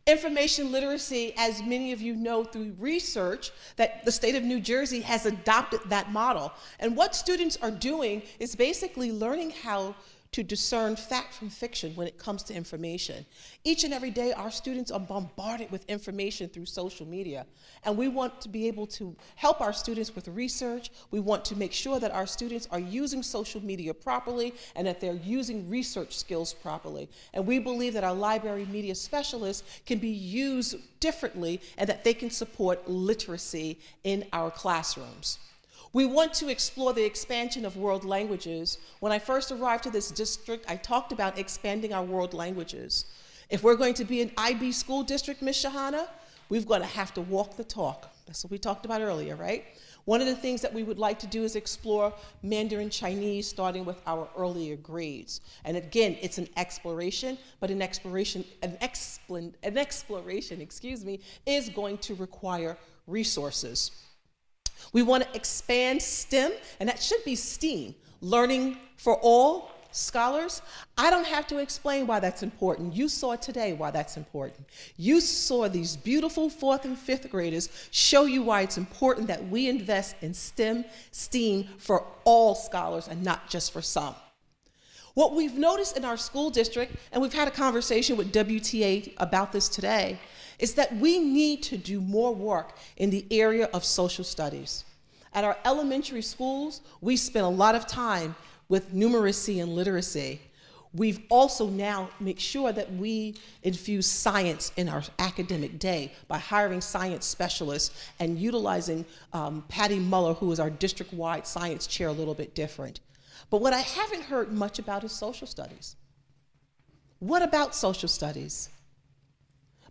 Information literacy, as many of you know through research, that the state of New Jersey has adopted that model. And what students are doing is basically learning how to discern fact from fiction when it comes to information. Each and every day, our students are bombarded with information through social media, and we want to be able to help our students with research. We want to make sure that our students are using social media properly and that they're using research skills properly. And we believe that our library media specialists can be used differently and that they can support literacy in our classrooms. We want to explore the expansion of world languages. When I first arrived to this district, I talked about expanding our world languages. If we're going to be an IB school district, Ms. Shahana, we've got to have to walk the talk. That's what we talked about earlier, right? One of the things that we would like to do is explore Mandarin Chinese, starting with our earlier grades. And again, it's an exploration, but an exploration, is going to require resources. We want to expand STEM, and that should be STEAM, learning for all scholars. I don't have to explain why that's important. You saw today why that's important. You saw these beautiful 4th and 5th graders show you why it's important that we invest in STEM, STEAM for all scholars and not just for some. What we've noticed in our school district, and we've had a conversation with WTA about this today, is that we need to do more work in the area of social studies. At our elementary schools, we spend a lot of time with numeracy and literacy. We've also now made sure that we infuse science in our academic day by hiring science specialists and utilizing Patty Muller, who is our district-wide science chair, a little bit different. But what I haven't heard much about is social studies. What about social studies?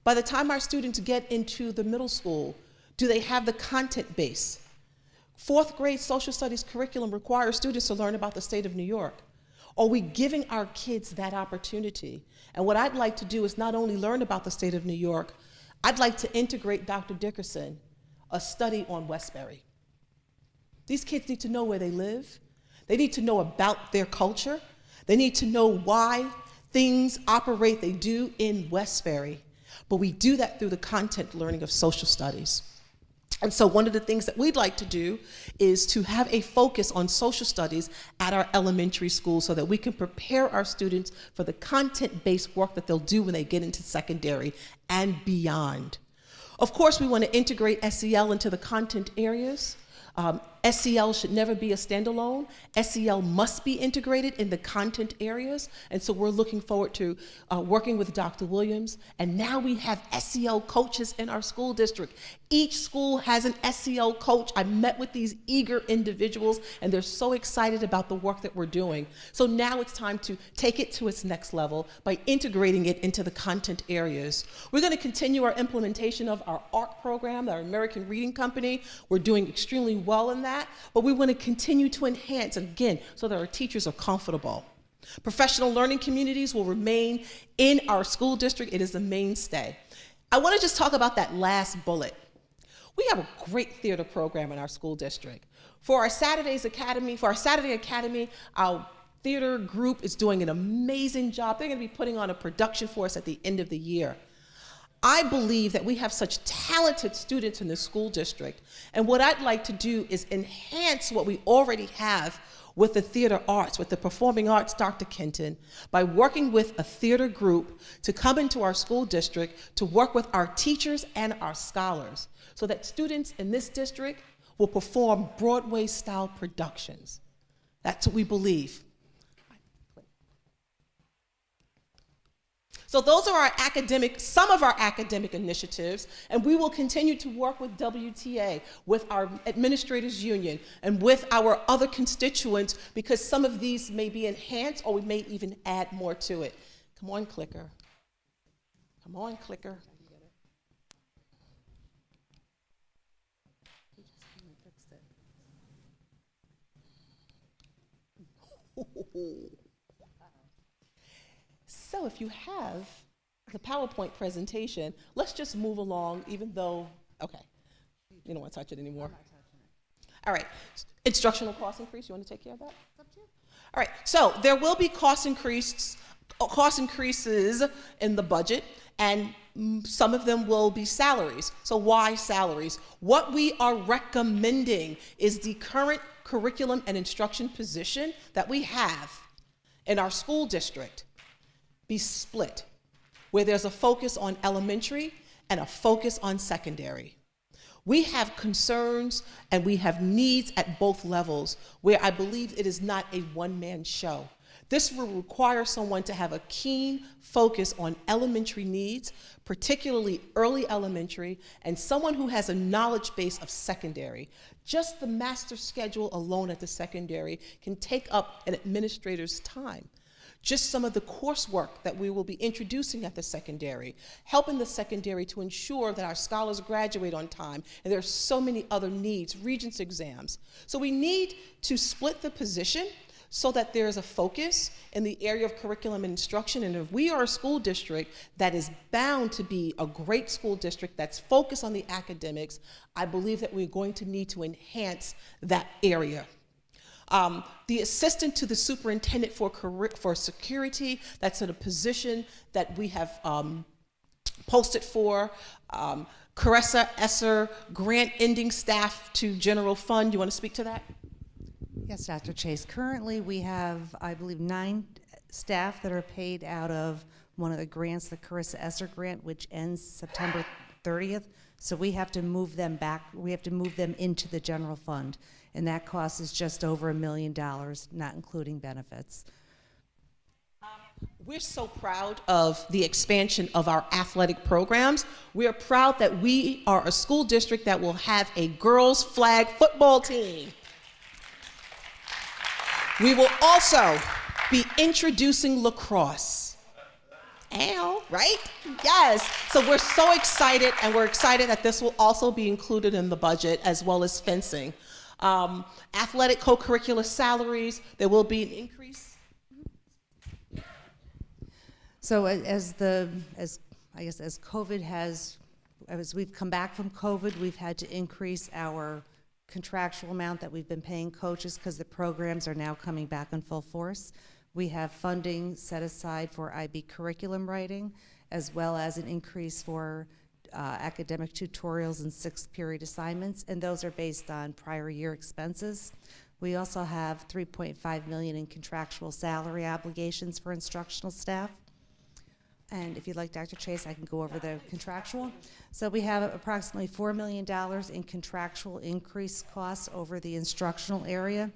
By the time our students get into the middle school, do they have the content base? Fourth grade social studies curriculum requires students to learn about the state of New York. Are we giving our kids that opportunity? And what I'd like to do is not only learn about the state of New York, I'd like to integrate Dr. Dickerson, a study on Westbury. These kids need to know where they live. They need to know about their culture. They need to know why things operate they do in Westbury. But we do that through the content learning of social studies. And so one of the things that we'd like to do is to have a focus on social studies at our elementary schools so that we can prepare our students for the content-based work that they'll do when they get into secondary and beyond. Of course, we want to integrate SEL into the content areas. SEL should never be a standalone. SEL must be integrated in the content areas. And so we're looking forward to working with Dr. Williams. And now we have SEL coaches in our school district. Each school has an SEL coach. I met with these eager individuals, and they're so excited about the work that we're doing. So now it's time to take it to its next level by integrating it into the content areas. We're going to continue our implementation of our ARC program, our American Reading Company. We're doing extremely well in that, but we want to continue to enhance, again, so that our teachers are comfortable. Professional learning communities will remain in our school district. It is the mainstay. I want to just talk about that last bullet. We have a great theater program in our school district. For our Saturday Academy, our theater group is doing an amazing job. They're going to be putting on a production for us at the end of the year. I believe that we have such talented students in the school district, and what I'd like to do is enhance what we already have with the theater arts, with the performing arts, Dr. Kenton, by working with a theater group to come into our school district to work with our teachers and our scholars so that students in this district will perform Broadway-style productions. That's what we believe. So those are some of our academic initiatives, and we will continue to work with WTA, with our administrators union, and with our other constituents, because some of these may be enhanced or we may even add more to it. Come on, clicker. Come on, clicker. So if you have the PowerPoint presentation, let's just move along, even though, okay, you don't want to touch it anymore. I'm not touching it. All right, instructional cost increase, you want to take care of that? All right, so there will be cost increases in the budget, and some of them will be salaries. So why salaries? What we are recommending is the current curriculum and instruction position that we have in our school district be split, where there's a focus on elementary and a focus on secondary. We have concerns and we have needs at both levels where I believe it is not a one-man show. This will require someone to have a keen focus on elementary needs, particularly early elementary, and someone who has a knowledge base of secondary. Just the master schedule alone at the secondary can take up an administrator's time. Just some of the coursework that we will be introducing at the secondary, helping the secondary to ensure that our scholars graduate on time, and there are so many other needs, Regents exams. So we need to split the position so that there is a focus in the area of curriculum and instruction, and if we are a school district that is bound to be a great school district that's focused on the academics, I believe that we're going to need to enhance that area. The assistant to the superintendent for security, that's in a position that we have posted for. Caressa Esser, grant ending staff to general fund. You want to speak to that? Yes, Dr. Chase. Currently, we have, I believe, 9 staff that are paid out of one of the grants, the Carissa Esser grant, which ends September 30th. So we have to move them back, we have to move them into the general fund. And that cost is just over $1 million, not including benefits. We're so proud of the expansion of our athletic programs. We are proud that we are a school district that will have a girls' flag football team. We will also be introducing lacrosse. Ow, right? Yes. So we're so excited, and we're excited that this will also be included in the budget, as well as fencing. Athletic co-curricular salaries, there will be an increase. So as COVID has, as we've come back from COVID, we've had to increase our contractual amount that we've been paying coaches because the programs are now coming back in full force. We have funding set aside for IB curriculum writing, as well as an increase for academic tutorials and sixth period assignments, and those are based on prior year expenses. We also have $3.5 million in contractual salary obligations for instructional staff. And if you'd like, Dr. Chase, I can go over the contractual. So we have approximately $4 million in contractual increase costs over the instructional area.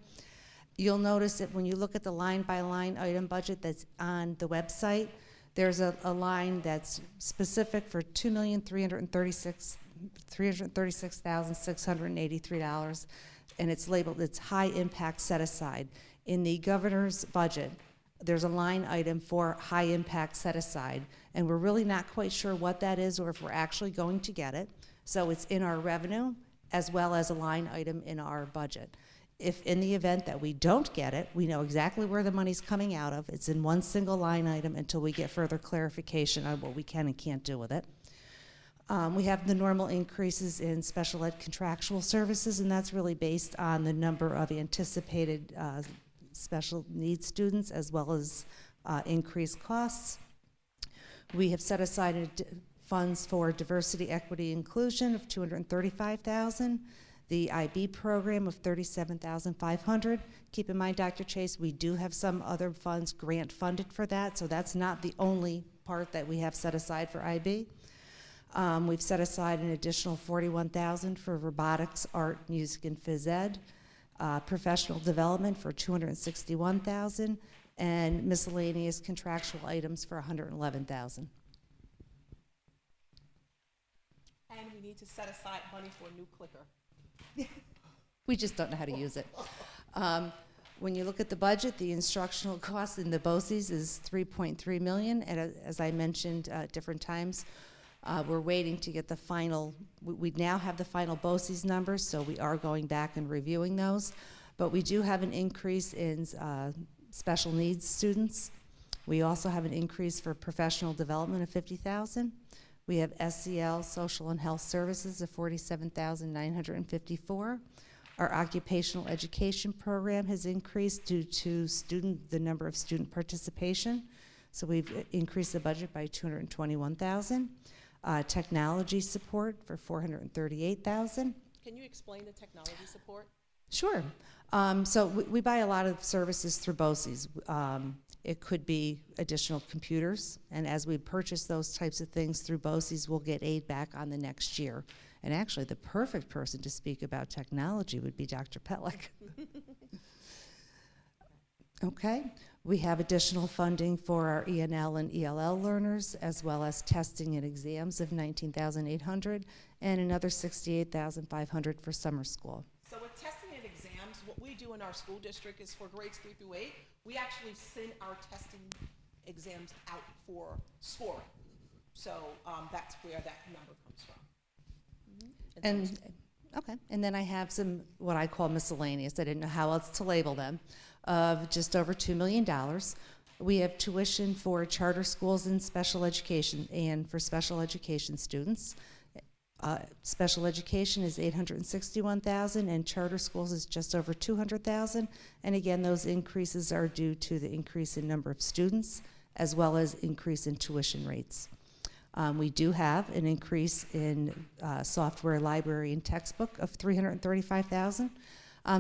You'll notice that when you look at the line-by-line item budget that's on the website, there's a line that's specific for $2,336,683, and it's labeled, it's high impact set aside. In the governor's budget, there's a line item for high impact set aside, and we're really not quite sure what that is or if we're actually going to get it. So it's in our revenue as well as a line item in our budget. If in the event that we don't get it, we know exactly where the money's coming out of. It's in one single line item until we get further clarification on what we can and can't do with it. We have the normal increases in special ed contractual services, and that's really based on the number of anticipated special needs students as well as increased costs. We have set aside funds for diversity, equity, inclusion of $235,000. The IB program of $37,500. Keep in mind, Dr. Chase, we do have some other funds grant funded for that, so that's not the only part that we have set aside for IB. We've set aside an additional $41,000 for robotics, art, music, and phys ed. Professional development for $261,000, and miscellaneous contractual items for $111,000. And we need to set aside money for a new clicker. We just don't know how to use it. When you look at the budget, the instructional cost in the BOCES is $3.3 million, and as I mentioned at different times, we're waiting to get the final, we now have the final BOCES numbers, so we are going back and reviewing those. But we do have an increase in special needs students. We also have an increase for professional development of $50,000. We have SEL, social and health services of $47,954. Our occupational education program has increased due to the number of student participation. So we've increased the budget by $221,000. Technology support for $438,000. Can you explain the technology support? Sure. So we buy a lot of services through BOCES. It could be additional computers, and as we purchase those types of things through BOCES, we'll get aid back on the next year. And actually, the perfect person to speak about technology would be Dr. Pellick. Okay. We have additional funding for our ENL and ELL learners, as well as testing and exams of $19,800, and another $68,500 for summer school. So with testing and exams, what we do in our school district is for grades 3 through 8, we actually send our testing exams out for scoring. So that's where that number comes from. And okay, and then I have some what I call miscellaneous. I didn't know how else to label them, of just over $2 million. We have tuition for charter schools and special education, and for special education students. Special education is $861,000, and charter schools is just over $200,000. And again, those increases are due to the increase in number of students, as well as increase in tuition rates. We do have an increase in software, library, and textbook of $335,000.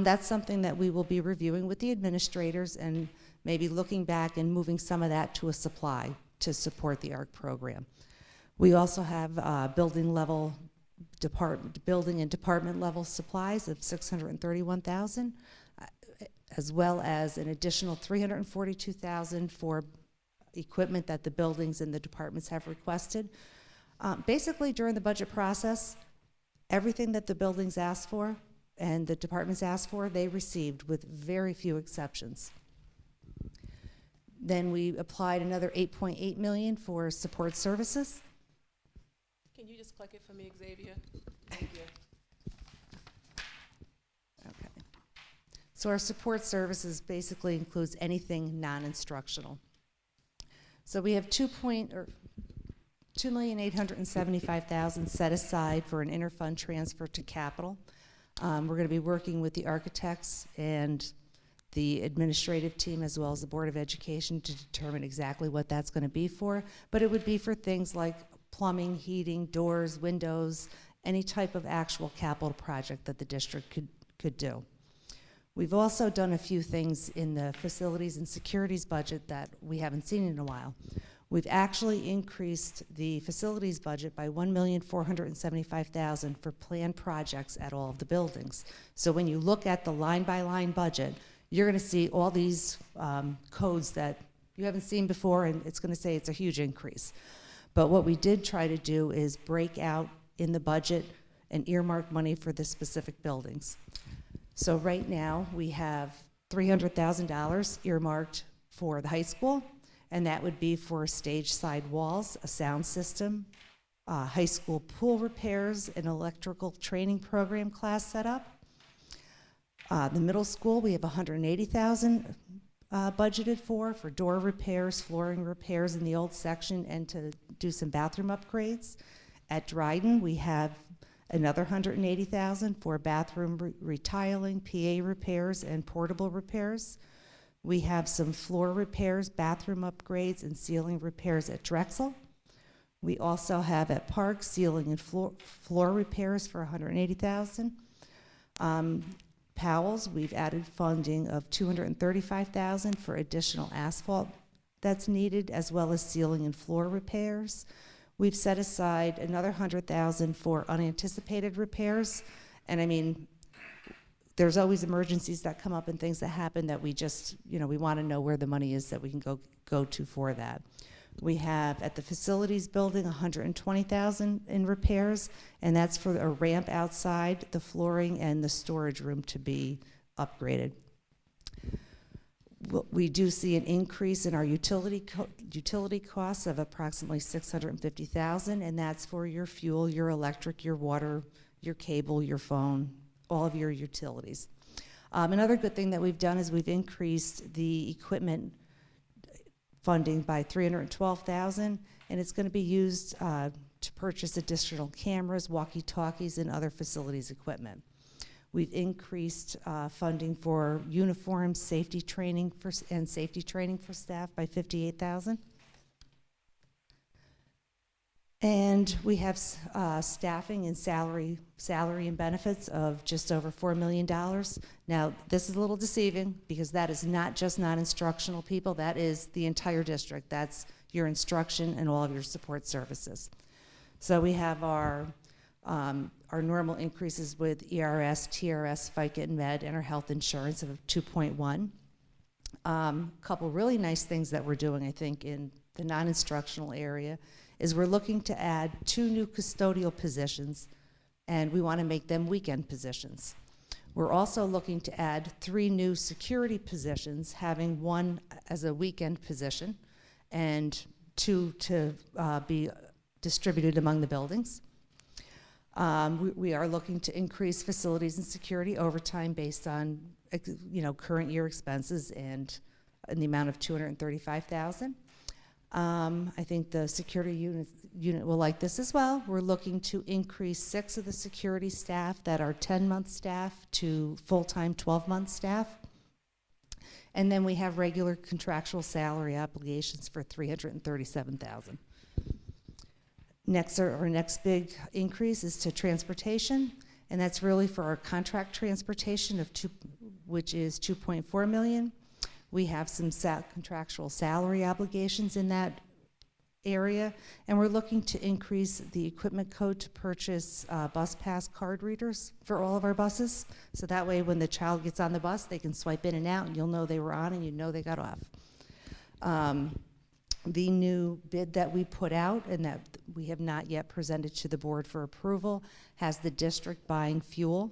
That's something that we will be reviewing with the administrators and maybe looking back and moving some of that to a supply to support the ARC program. We also have building and department level supplies of $631,000, as well as an additional $342,000 for equipment that the buildings and the departments have requested. Basically, during the budget process, everything that the buildings asked for and the departments asked for, they received with very few exceptions. Then we applied another $8.8 million for support services. Can you just click it for me, Xavier? Thank you. Okay. So our support services basically includes anything non-instructional. So we have $2,875,000 set aside for an interfund transfer to capital. We're going to be working with the architects and the administrative team as well as the Board of Education to determine exactly what that's going to be for. But it would be for things like plumbing, heating, doors, windows, any type of actual capital project that the district could do. We've also done a few things in the facilities and securities budget that we haven't seen in a while. We've actually increased the facilities budget by $1,475,000 for planned projects at all of the buildings. So when you look at the line-by-line budget, you're going to see all these codes that you haven't seen before, and it's going to say it's a huge increase. But what we did try to do is break out in the budget and earmark money for the specific buildings. So right now, we have $300,000 earmarked for the high school, and that would be for stage side walls, a sound system, high school pool repairs, an electrical training program class setup. The middle school, we have $180,000 budgeted for door repairs, flooring repairs in the old section, and to do some bathroom upgrades. At Dryden, we have another $180,000 for bathroom retiling, PA repairs, and portable repairs. We have some floor repairs, bathroom upgrades, and ceiling repairs at Drexel. We also have at Park ceiling and floor repairs for $180,000. Powell's, we've added funding of $235,000 for additional asphalt that's needed, as well as ceiling and floor repairs. We've set aside another $100,000 for unanticipated repairs, and I mean, there's always emergencies that come up and things that happen that we just, we want to know where the money is that we can go to for that. We have at the facilities building $120,000 in repairs, and that's for a ramp outside, the flooring, and the storage room to be upgraded. We do see an increase in our utility costs of approximately $650,000, and that's for your fuel, your electric, your water, your cable, your phone, all of your utilities. Another good thing that we've done is we've increased the equipment funding by $312,000, and it's going to be used to purchase additional cameras, walkie-talkies, and other facilities equipment. We've increased funding for uniforms, safety training for staff by $58,000. And we have staffing and salary and benefits of just over $4 million. Now, this is a little deceiving because that is not just non-instructional people. That is the entire district. That's your instruction and all of your support services. So we have our normal increases with ERS, TRS, FICA, and Med, and our health insurance of 2.1. Couple really nice things that we're doing, I think, in the non-instructional area is we're looking to add 2 new custodial positions, and we want to make them weekend positions. We're also looking to add 3 new security positions, having 1 as a weekend position and 2 to be distributed among the buildings. We are looking to increase facilities and security overtime based on current year expenses and in the amount of $235,000. I think the security unit will like this as well. We're looking to increase 6 of the security staff that are 10-month staff to full-time 12-month staff. And then we have regular contractual salary obligations for $337,000. Next, our next big increase is to transportation, and that's really for our contract transportation which is $2.4 million. We have some contractual salary obligations in that area, and we're looking to increase the equipment code to purchase bus pass card readers for all of our buses. So that way when the child gets on the bus, they can swipe in and out and you'll know they were on and you know they got off. The new bid that we put out and that we have not yet presented to the board for approval has the district buying fuel,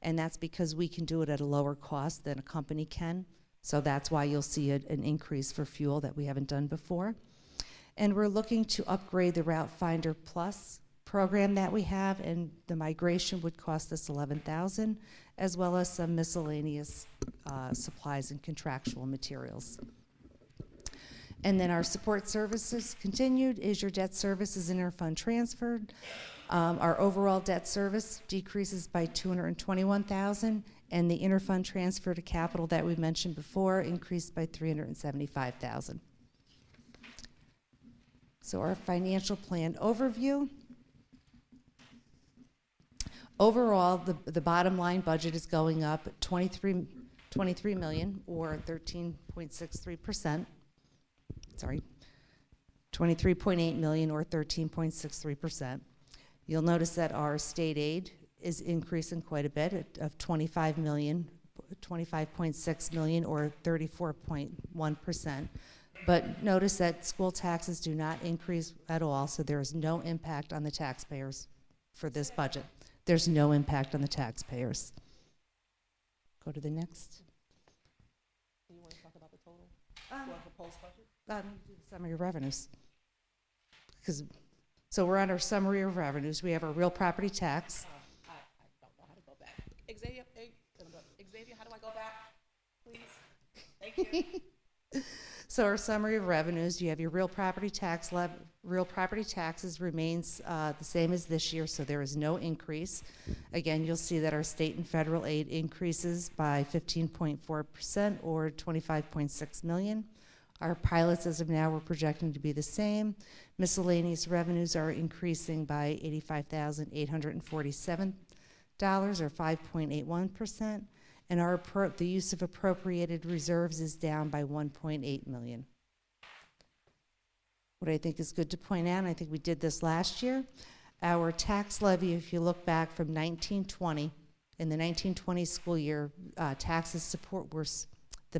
and that's because we can do it at a lower cost than a company can. So that's why you'll see an increase for fuel that we haven't done before. And we're looking to upgrade the Route Finder Plus program that we have, and the migration would cost us $11,000, as well as some miscellaneous supplies and contractual materials. And then our support services continued. Is your debt services interfund transferred? Our overall debt service decreases by $221,000, and the interfund transfer to capital that we mentioned before increased by $375,000. So our financial plan overview. Overall, the bottom line budget is going up 23 million, or 13.63%. Sorry, 23.8 million, or 13.63%. You'll notice that our state aid is increasing quite a bit of 25 million, 25.6 million, or 34.1%. But notice that school taxes do not increase at all, so there is no impact on the taxpayers for this budget. There's no impact on the taxpayers. Go to the next. Do you want to talk about the total? Proposed budget? Do the summary of revenues. So we're on our summary of revenues. We have our real property tax. I don't know how to go back. Xavier, how do I go back? Please. Thank you. So our summary of revenues, you have your real property tax real property taxes remains the same as this year, so there is no increase. Again, you'll see that our state and federal aid increases by 15.4%, or 25.6 million. Our pilots, as of now, we're projecting to be the same. Miscellaneous revenues are increasing by $85,847, or 5.81%. And the use of appropriated reserves is down by 1.8 million. What I think is good to point out, and I think we did this last year, our tax levy, if you look back from 1920, in the 1920 school year, the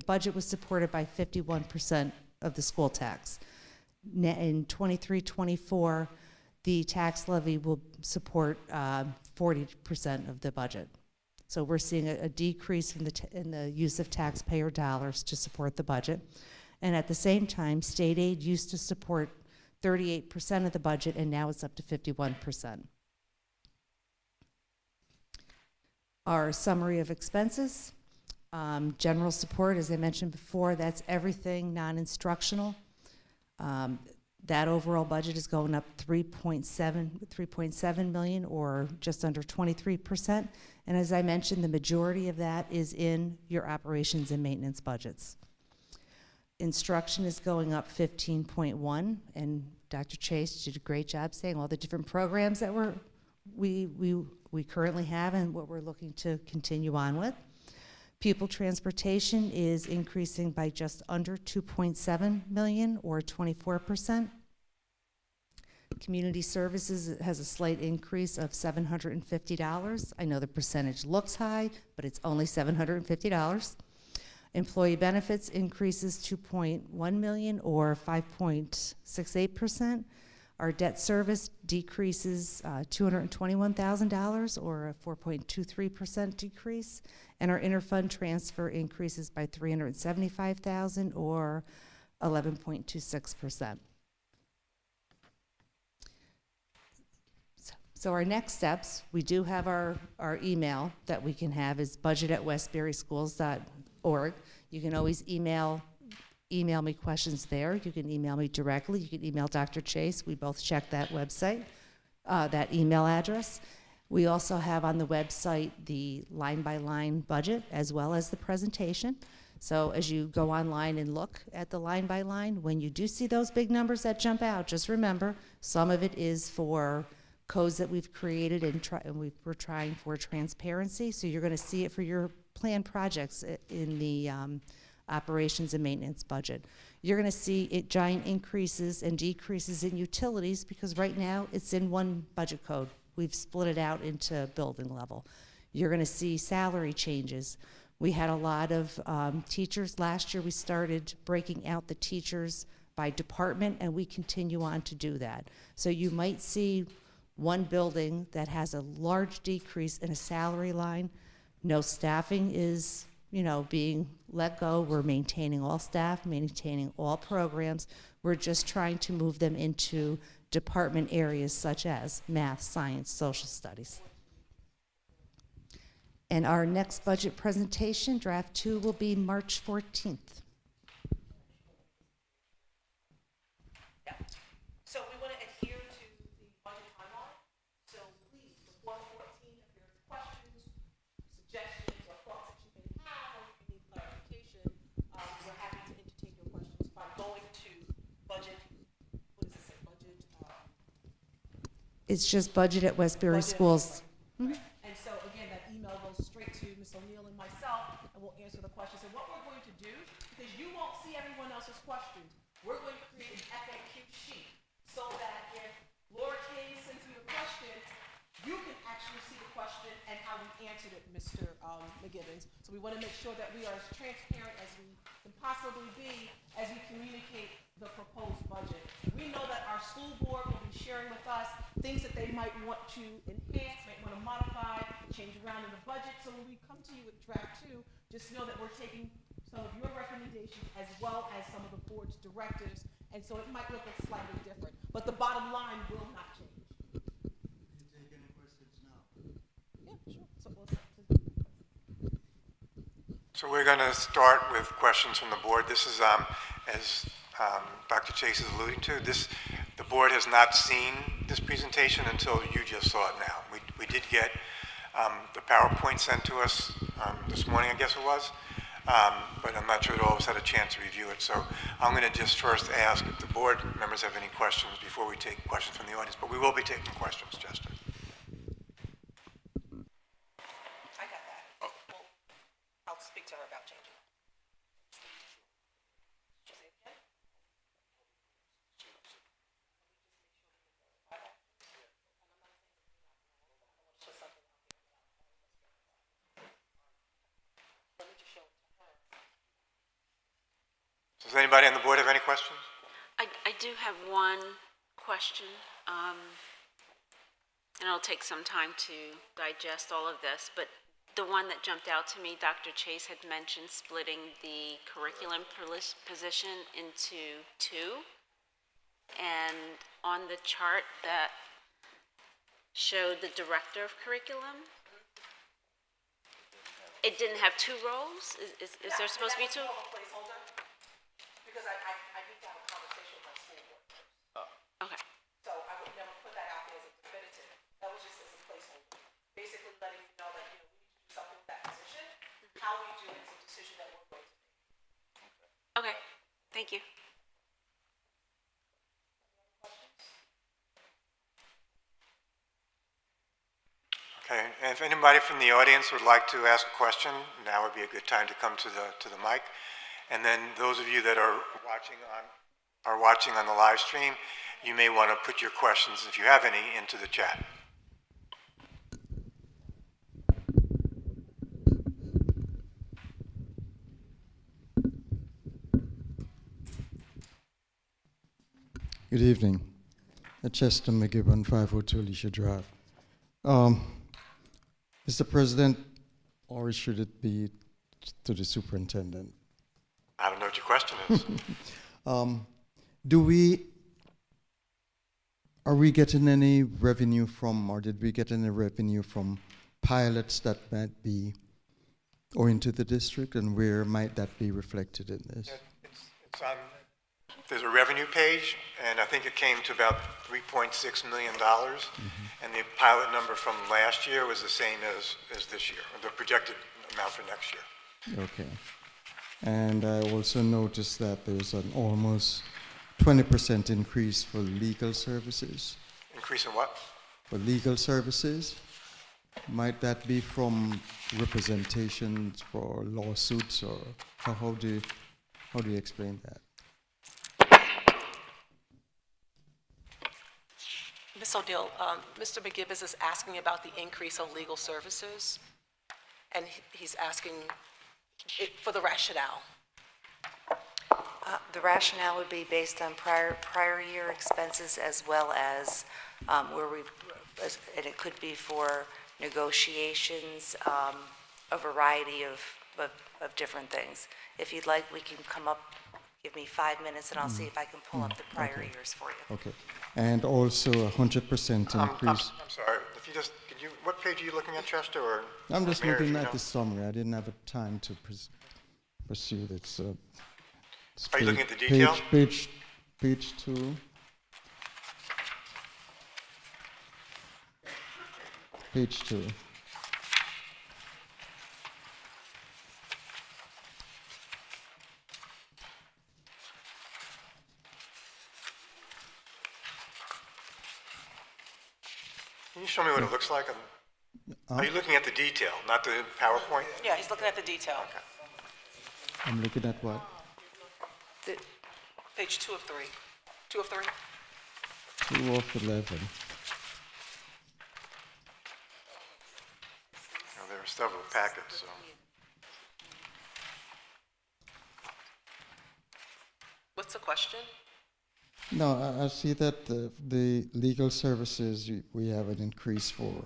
budget was supported by 51% of the school tax. In 23-24, the tax levy will support 40% of the budget. So we're seeing a decrease in the use of taxpayer dollars to support the budget. And at the same time, state aid used to support 38% of the budget, and now it's up to 51%. Our summary of expenses. General support, as I mentioned before, that's everything non-instructional. That overall budget is going up 3.7 million, or just under 23%. And as I mentioned, the majority of that is in your operations and maintenance budgets. Instruction is going up 15.1, and Dr. Chase did a great job saying all the different programs that we currently have and what we're looking to continue on with. Pupil transportation is increasing by just under 2.7 million, or 24%. Community services has a slight increase of $750. I know the percentage looks high, but it's only $750. Employee benefits increases 2.1 million, or 5.68%. Our debt service decreases $221,000, or a 4.23% decrease, and our interfund transfer increases by $375,000, or 11.26%. So our next steps, we do have our email that we can have is budget@westburyschools.org. You can always email me questions there. You can email me directly. You can email Dr. Chase. We both check that website, that email address. We also have on the website the line-by-line budget as well as the presentation. So as you go online and look at the line-by-line, when you do see those big numbers that jump out, just remember some of it is for codes that we've created and we're trying for transparency. So you're going to see it for your planned projects in the operations and maintenance budget. You're going to see giant increases and decreases in utilities because right now it's in one budget code. We've split it out into building level. You're going to see salary changes. We had a lot of teachers. Last year we started breaking out the teachers by department, and we continue on to do that. So you might see one building that has a large decrease in a salary line. No staffing is, being let go. We're maintaining all staff, maintaining all programs. We're just trying to move them into department areas such as math, science, social studies. And our next budget presentation, draft 2, will be March 14th. So we want to adhere to the budget timeline. So please, before 14, if there's questions, suggestions, or thoughts that you may have, or if you need clarification, we're happy to entertain your questions by going to budget. What does it say? Budget. It's just budget at Westbury Budget. Schools. Right. And so again, that email goes straight to Ms. O'Neill and myself, and we'll answer the questions. And what we're going to do, because you won't see everyone else's questions, we're going to create an FAQ sheet so that if Laura King sends you a question, you can actually see the question and how we answered it, Mr. McGivens. So we want to make sure that we are as transparent as we can possibly be as we communicate the proposed budget. We know that our school board will be sharing with us things that they might want to enhance, might want to modify, change around in the budget. So when we come to you with draft 2, just know that we're taking some of your recommendations as well as some of the board's directives, and so it might look slightly different, but the bottom line will not change. Can you take any questions now? Yeah, sure. So we're going to start with questions from the board. This is, as Dr. Chase is alluding to, the board has not seen this presentation until you just saw it now. We did get the PowerPoint sent to us this morning, I guess it was, but I'm not sure that all of us had a chance to review it. So I'm going to just first ask if the board members have any questions before we take questions from the audience, but we will be taking questions, Chester. I got that. Well, I'll speak to her about changing. Does anybody on the board have any questions? I do have one question, and it'll take some time to digest all of this, but the one that jumped out to me, Dr. Chase had mentioned splitting the curriculum position into 2, and on the chart that showed the director of curriculum, it didn't have 2 roles? Is there supposed to be 2? Because I need to have a conversation with my school board first. Okay. So I would never put that out there as a definitive. That was just as a placeholder. Basically letting you know that, we need to do something with that position. How we do it is a decision that we're going to make. Okay, thank you. Okay, and if anybody from the audience would like to ask a question, now would be a good time to come to the mic. And then those of you that are watching on the live stream, you may want to put your questions, if you have any, into the chat. Good evening. Chester McGibbon, 502 Alicia Drive. Mr. President, or should it be to the superintendent? I don't know what your question is. Are we getting any revenue from, or did we get any revenue from pilots that might be going to the district, and where might that be reflected in this? It's on, there's a revenue page, and I think it came to about $3.6 million, and the pilot number from last year was the same as this year, the projected amount for next year. Okay. And I also noticed that there's an almost 20% increase for legal services. Increase in what? For legal services. Might that be from representations for lawsuits, or how do you explain that? Ms. O'Neill, Mr. McGibbons is asking about the increase of legal services, and he's asking for the rationale. The rationale would be based on prior year expenses, as well as and it could be for negotiations, a variety of different things. If you'd like, we can come up, give me 5 minutes, and I'll see if I can pull up the prior years for you. Okay. And also 100% I'm increase. sorry, if you just, what page are you looking at, Chester, or? I'm just Mayor, if looking you at know? the summary. I didn't have a time to pursue this. Are you looking at the detail? Page 2. Page 2. Can you show me what it looks like? Are you looking at the detail, not the PowerPoint? Yeah, he's looking at the detail. I'm looking at what? Page 2 of 3. 2 of 3? 2 of 11. Well, there are several packets, so. What's the question? No, I see that the legal services, we have an increase for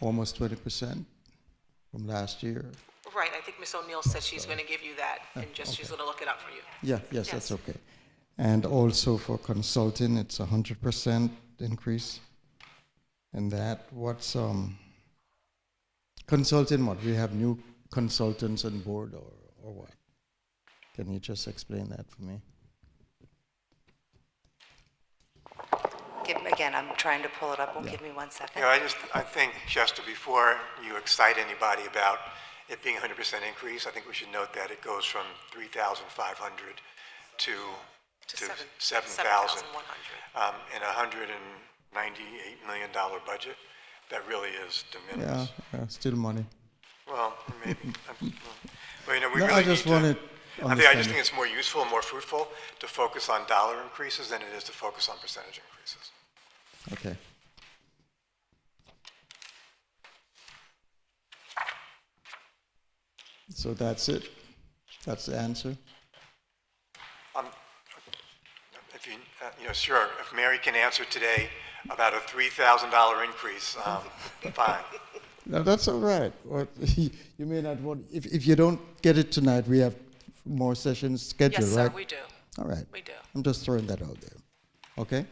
almost 20% from last year. Right, I think Ms. O'Neill said she's going to give you that, and she's going to look it up for you. Yeah, yes, that's okay. And also for consulting, it's 100% increase. And that, what's consulting? What, we have new consultants on board, or what? Can you just explain that for me? Again, I'm trying to pull it up. Give me 1 second. I think, Chester, before you excite anybody about it being 100% increase, I think we should note that it goes from 3,500 to 7,000 in a $198 million budget. That really is de minimis. Yeah, still money. Well, maybe. Well, we No, really I just wanted. I just think it's more useful and more fruitful to focus on dollar increases than it is to focus on percentage increases. Okay. So that's it? That's the answer? If sure, if Mary can answer today about a $3,000 increase, fine. No, that's all right. You may not want, if you don't get it tonight, we have more sessions scheduled, yes, sir, right? we do. All right. We do. I'm just throwing that out there. Okay?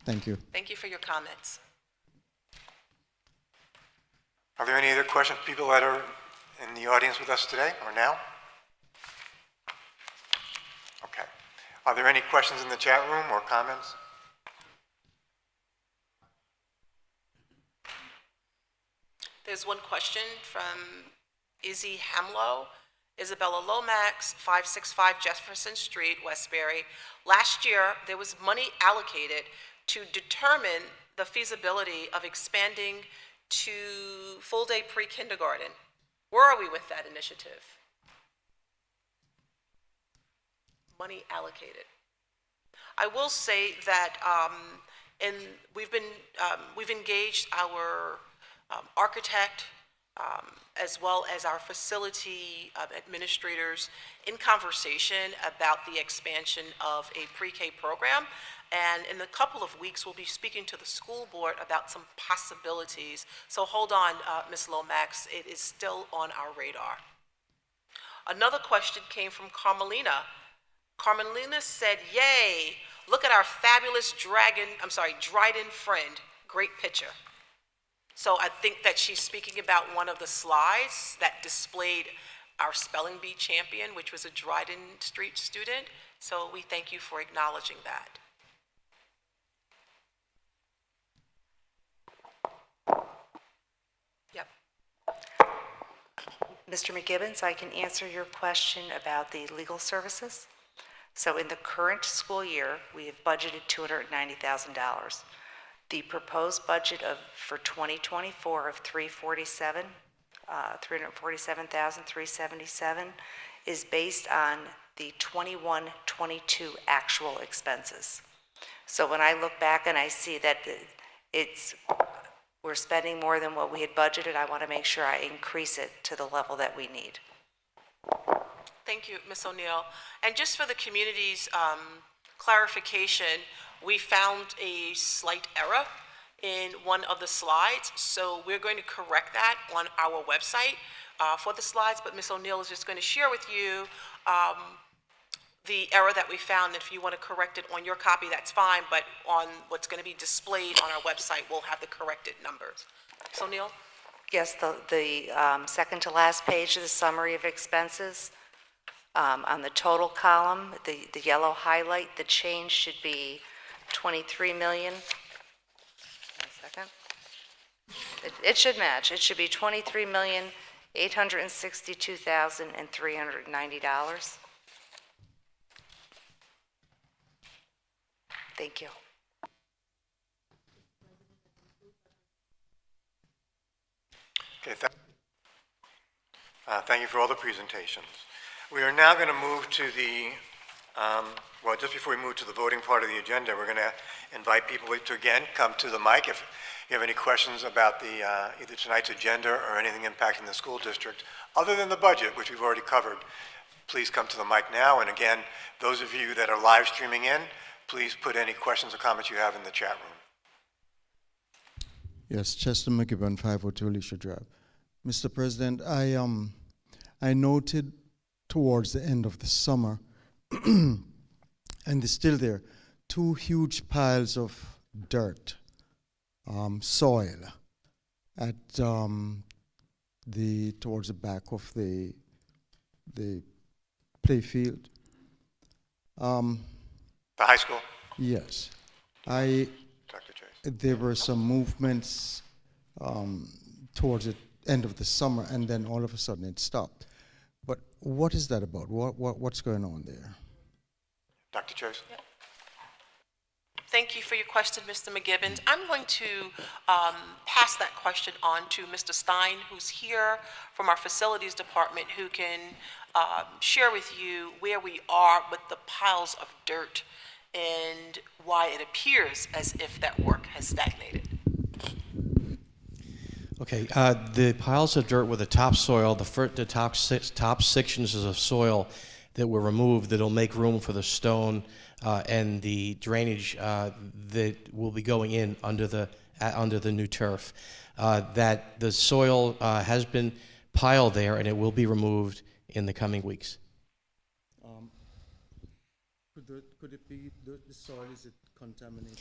Thank you. Thank you for your comments. Are there any other questions, people that are in the audience with us today or now? Okay. Are there any questions in the chat room or comments? There's one question from Izzy Hamlow. Isabella Lomax, 565 Jefferson Street, Westbury. Last year, there was money allocated to determine the feasibility of expanding to full-day pre-kindergarten. Where are we with that initiative? Money allocated. I will say that we've engaged our architect, as well as our facility administrators in conversation about the expansion of a pre-K program. And in a couple of weeks, we'll be speaking to the school board about some possibilities. So hold on, Ms. Lomax, it is still on our radar. Another question came from Carmelina. Carmelina said, yay, look at our fabulous Dryden friend, great picture. So I think that she's speaking about one of the slides that displayed our spelling bee champion, which was a Dryden Street student. So we thank you for acknowledging that. Yep. Mr. McGibbons, I can answer your question about the legal services. So in the current school year, we have budgeted $290,000. The proposed budget for 2024 of 347,377 is based on the 21-22 actual expenses. So when I look back and I see that we're spending more than what we had budgeted, I want to make sure I increase it to the level that we need. Thank you, Ms. O'Neill. And just for the community's clarification, we found a slight error in one of the slides, so we're going to correct that on our website for the slides, but Ms. O'Neill is just going to share with you the error that we found. If you want to correct it on your copy, that's fine, but on what's going to be displayed on our website, we'll have the corrected numbers. Ms. O'Neill? Yes, the second to last page of the summary of expenses. On the total column, the yellow highlight, the change should be 23 million. One second. It should match. It should be $23,862,390. Thank you. Okay, thank you for all the presentations. We are now going to move to the, well, just before we move to the voting part of the agenda, we're going to invite people to, again, come to the mic. If you have any questions about the, either tonight's agenda or anything impacting the school district, other than the budget, which we've already covered, please come to the mic now. And again, those of you that are live streaming in, please put any questions or comments you have in the chat room. Yes, Chester McGibbon, 502 Alicia Drive. Mr. President, I noted towards the end of the summer, and it's still there, two huge piles of dirt, soil, at towards the back of the play field. The high school? Yes. Dr. Chase. There were some movements towards the end of the summer, and then all of a sudden it stopped. But what is that about? What's going on there? Dr. Chase? Yep. Thank you for your question, Mr. McGibbons. I'm going to pass that question on to Mr. Stein, who's here from our facilities department, who can share with you where we are with the piles of dirt and why it appears as if that work has stagnated. Okay, the piles of dirt with the topsoil, the top sections of soil that were removed that'll make room for the stone and the drainage that will be going in under the new turf. That the soil has been piled there and it will be removed in the coming weeks. Could it be the soil, is it contaminated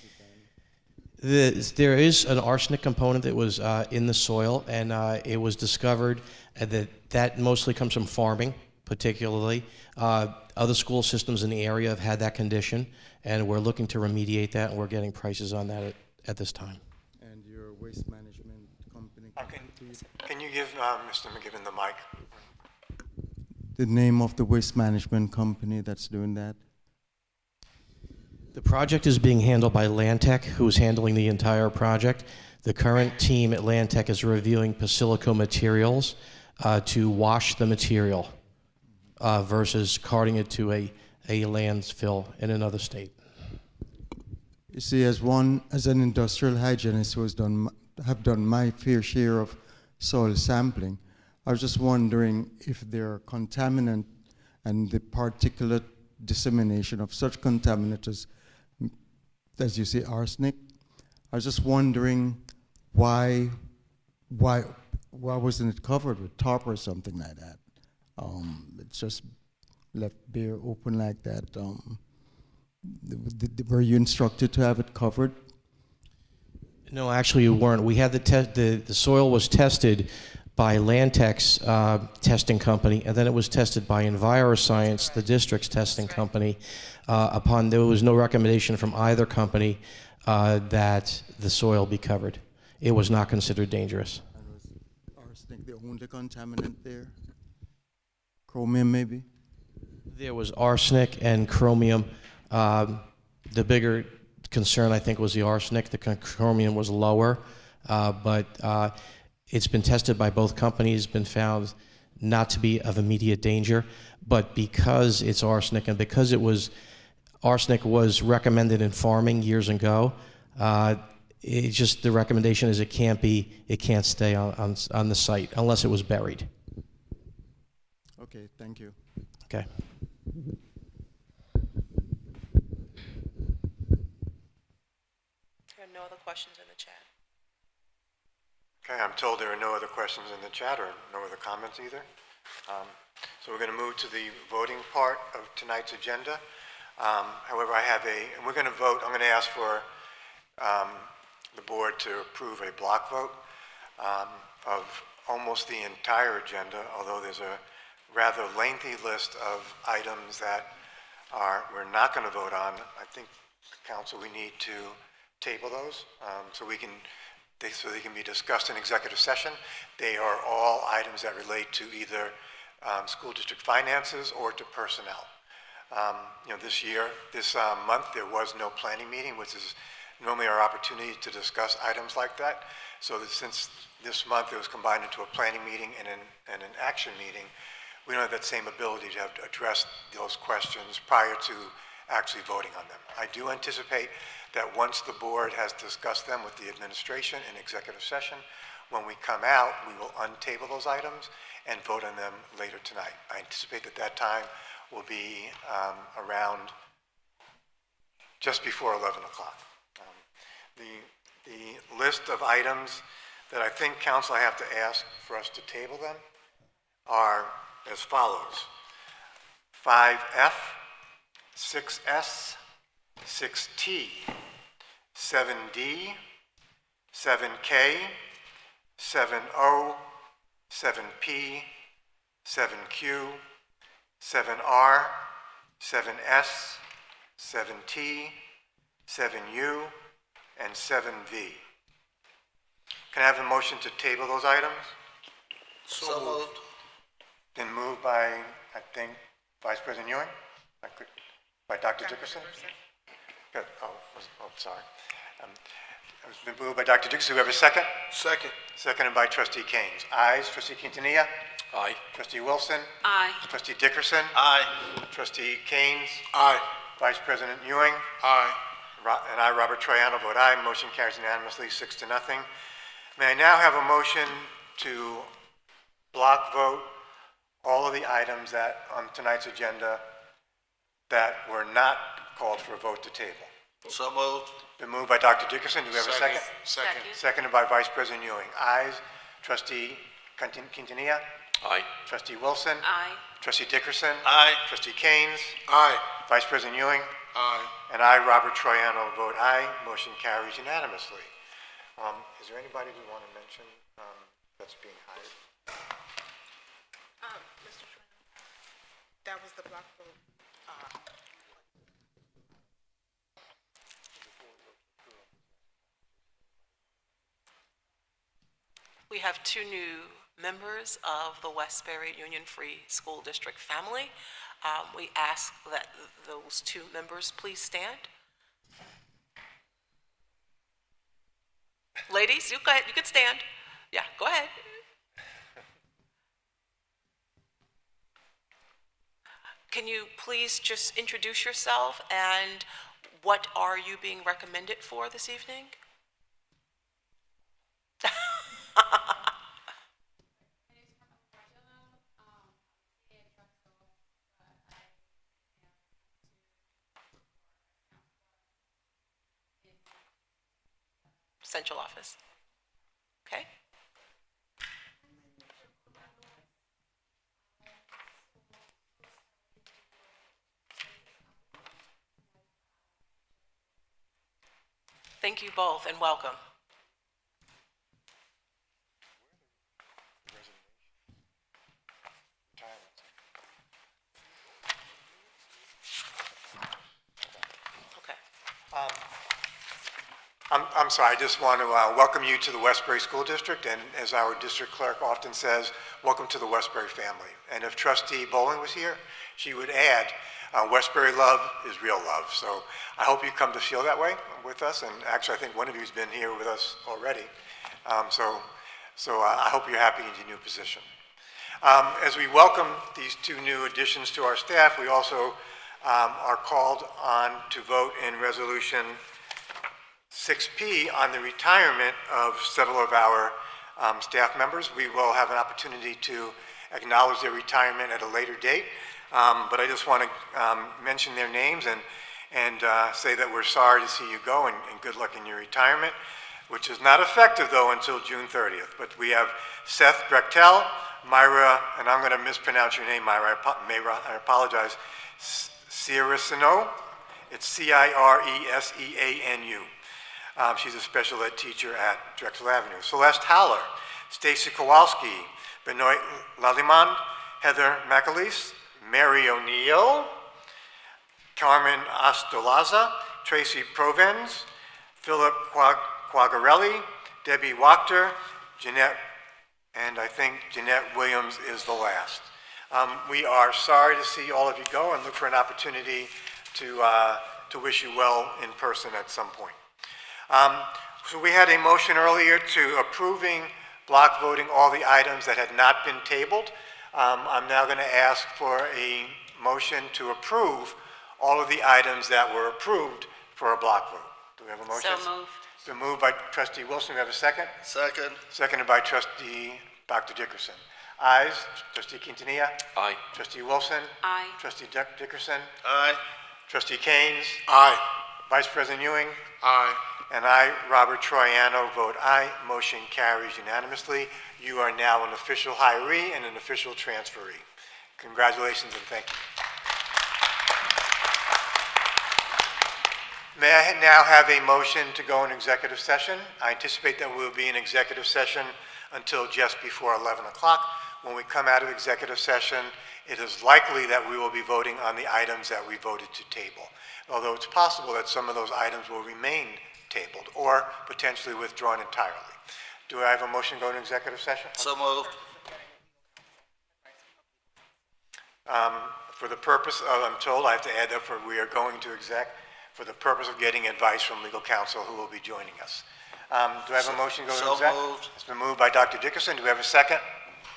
There is an arsenic component that was in the soil, and it was discovered that mostly comes from farming, particularly. Other school systems in the area have had that condition, and we're looking to remediate that, and we're getting prices on that at this time. And your waste management company? Can you give Mr. McGibbon the mic? The name of the waste management company that's doing that? The project is being handled by Landtech, who's handling the entire project. The current team at Landtech is reviewing Basilico materials to wash the material versus carting it to a landfill in another state. You see, as an industrial hygienist who have done my fair share of soil sampling, I was just wondering if there are contaminant and the particulate dissemination of such contaminants as you say, arsenic. I was just wondering why wasn't it covered with tarp or something like that? It's just left bare open like that. Were you instructed to have it covered? No, actually you weren't. We had the soil was tested by Landtech's testing company, and then it was tested by EnviroScience, the district's testing company. There was no recommendation from either company that the soil be covered. It was not considered dangerous. And was arsenic the only contaminant there? Chromium, maybe? There was arsenic and chromium. The bigger concern, I think, was the arsenic. The chromium was lower, but it's been tested by both companies, been found not to be of immediate danger. But because it's arsenic and because arsenic was recommended in farming years ago, it's just the recommendation is it can't stay on the site unless it was buried. Okay, thank you. Okay. There are no other questions in the chat. Okay, I'm told there are no other questions in the chat or no other comments either. So we're going to move to the voting part of tonight's agenda. However, and we're going to vote, I'm going to ask for the board to approve a block vote of almost the entire agenda, although there's a rather lengthy list of items that we're not going to vote on. I think, council, we need to table those so they can be discussed in executive session. They are all items that relate to either school district finances or to personnel. This month, there was no planning meeting, which is normally our opportunity to discuss items like that. So since this month it was combined into a planning meeting and an action meeting, we don't have that same ability to have to address those questions prior to actually voting on them. I do anticipate that once the board has discussed them with the administration in executive session, when we come out, we will untable those items and vote on them later tonight. I anticipate that time will be around just before 11 o'clock. The list of items that I think, council, I have to ask for us to table them are as follows: 5F, 6S, 6T, 7D, 7K, 7O, 7P, 7Q, 7R, 7S, 7T, 7U, and 7V. Can I have a motion to table those items? So moved. Been moved by, I think, Vice President Ewing? By Dr. Dickerson? Good. Sorry. It's been moved by Dr. Dickerson. Do we have a second? Second. Seconded by Trustee Keynes. Ayes. Trustee Quintanilla? Aye. Trustee Wilson? Aye. Trustee Dickerson? Aye. Trustee Keynes? Aye. Vice President Ewing? Aye. And I, Robert Troiano, vote aye. Motion carries unanimously, 6-0. May I now have a motion to block vote all of the items that on tonight's agenda that were not called for a vote to table? So moved. Been moved by Dr. Dickerson. Do we have a second? Second. Seconded by Vice President Ewing. Ayes. Trustee Quintanilla? Aye. Trustee Wilson? Aye. Trustee Dickerson? Aye. Trustee Keynes? Aye. Vice President Ewing? Aye. And I, Robert Troiano, vote aye. Motion carries unanimously. Is there anybody we want to mention that's being hired? Mr. Troiano, that was the block vote. We have two new members of the Westbury Union Free School District family. We ask that those two members please stand. Ladies, you can stand. Yeah, go ahead. Can you please just introduce yourself and what are you being recommended for this evening? Central office. Okay. Thank you both and welcome. I'm sorry, I just want to welcome you to the Westbury School District, and as our district clerk often says, welcome to the Westbury family. And if Trustee Bowling was here, she would add, Westbury love is real love. So I hope you come to feel that way with us, and actually I think one of you has been here with us already. So I hope you're happy in your new position. As we welcome these two new additions to our staff, we also are called on to vote in Resolution 6P on the retirement of several of our staff members. We will have an opportunity to acknowledge their retirement at a later date, but I just want to mention their names and say that we're sorry to see you go, and good luck in your retirement, which is not effective, though, until June 30th. But we have Seth Brechtel, Myra, and I'm going to mispronounce your name, Myra, I apologize, Ciresano. It's Cireseanu. She's a special ed teacher at Drexel Avenue. Celeste Haller, Stacy Kowalski, Benoit Laliman, Heather McAleese, Mary O'Neill, Carmen Ostolaza, Tracy Provens, Philip Quagarelli, Debbie Wachter, Jeanette, and I think Jeanette Williams is the last. We are sorry to see all of you go and look for an opportunity to wish you well in person at some point. So we had a motion earlier to approving block voting all the items that had not been tabled. I'm now going to ask for a motion to approve all of the items that were approved for a block vote. Do we have a motion? So moved. It's been moved by Trustee Wilson. Do we have a second? Second. Seconded by Trustee Dr. Dickerson. Ayes. Trustee Quintanilla. Aye. Trustee Wilson. Aye. Trustee Dickerson. Aye. Trustee Keynes. Aye. Vice President Ewing. Aye. And I, Robert Troiano, vote aye. Motion carries unanimously. You are now an official hiree and an official transferee. Congratulations and thank you. May I now have a motion to go in executive session? I anticipate that we'll be in executive session until just before 11 o'clock. When we come out of executive session, it is likely that we will be voting on the items that we voted to table, although it's possible that some of those items will remain tabled or potentially withdrawn entirely. Do I have a motion to go into executive session? So moved. For the purpose of, I'm told, I have to add that we are going to exec for the purpose of getting advice from legal counsel who will be joining us. Do I have a motion to go into exec? So moved. It's been moved by Dr. Dickerson. Do we have a second?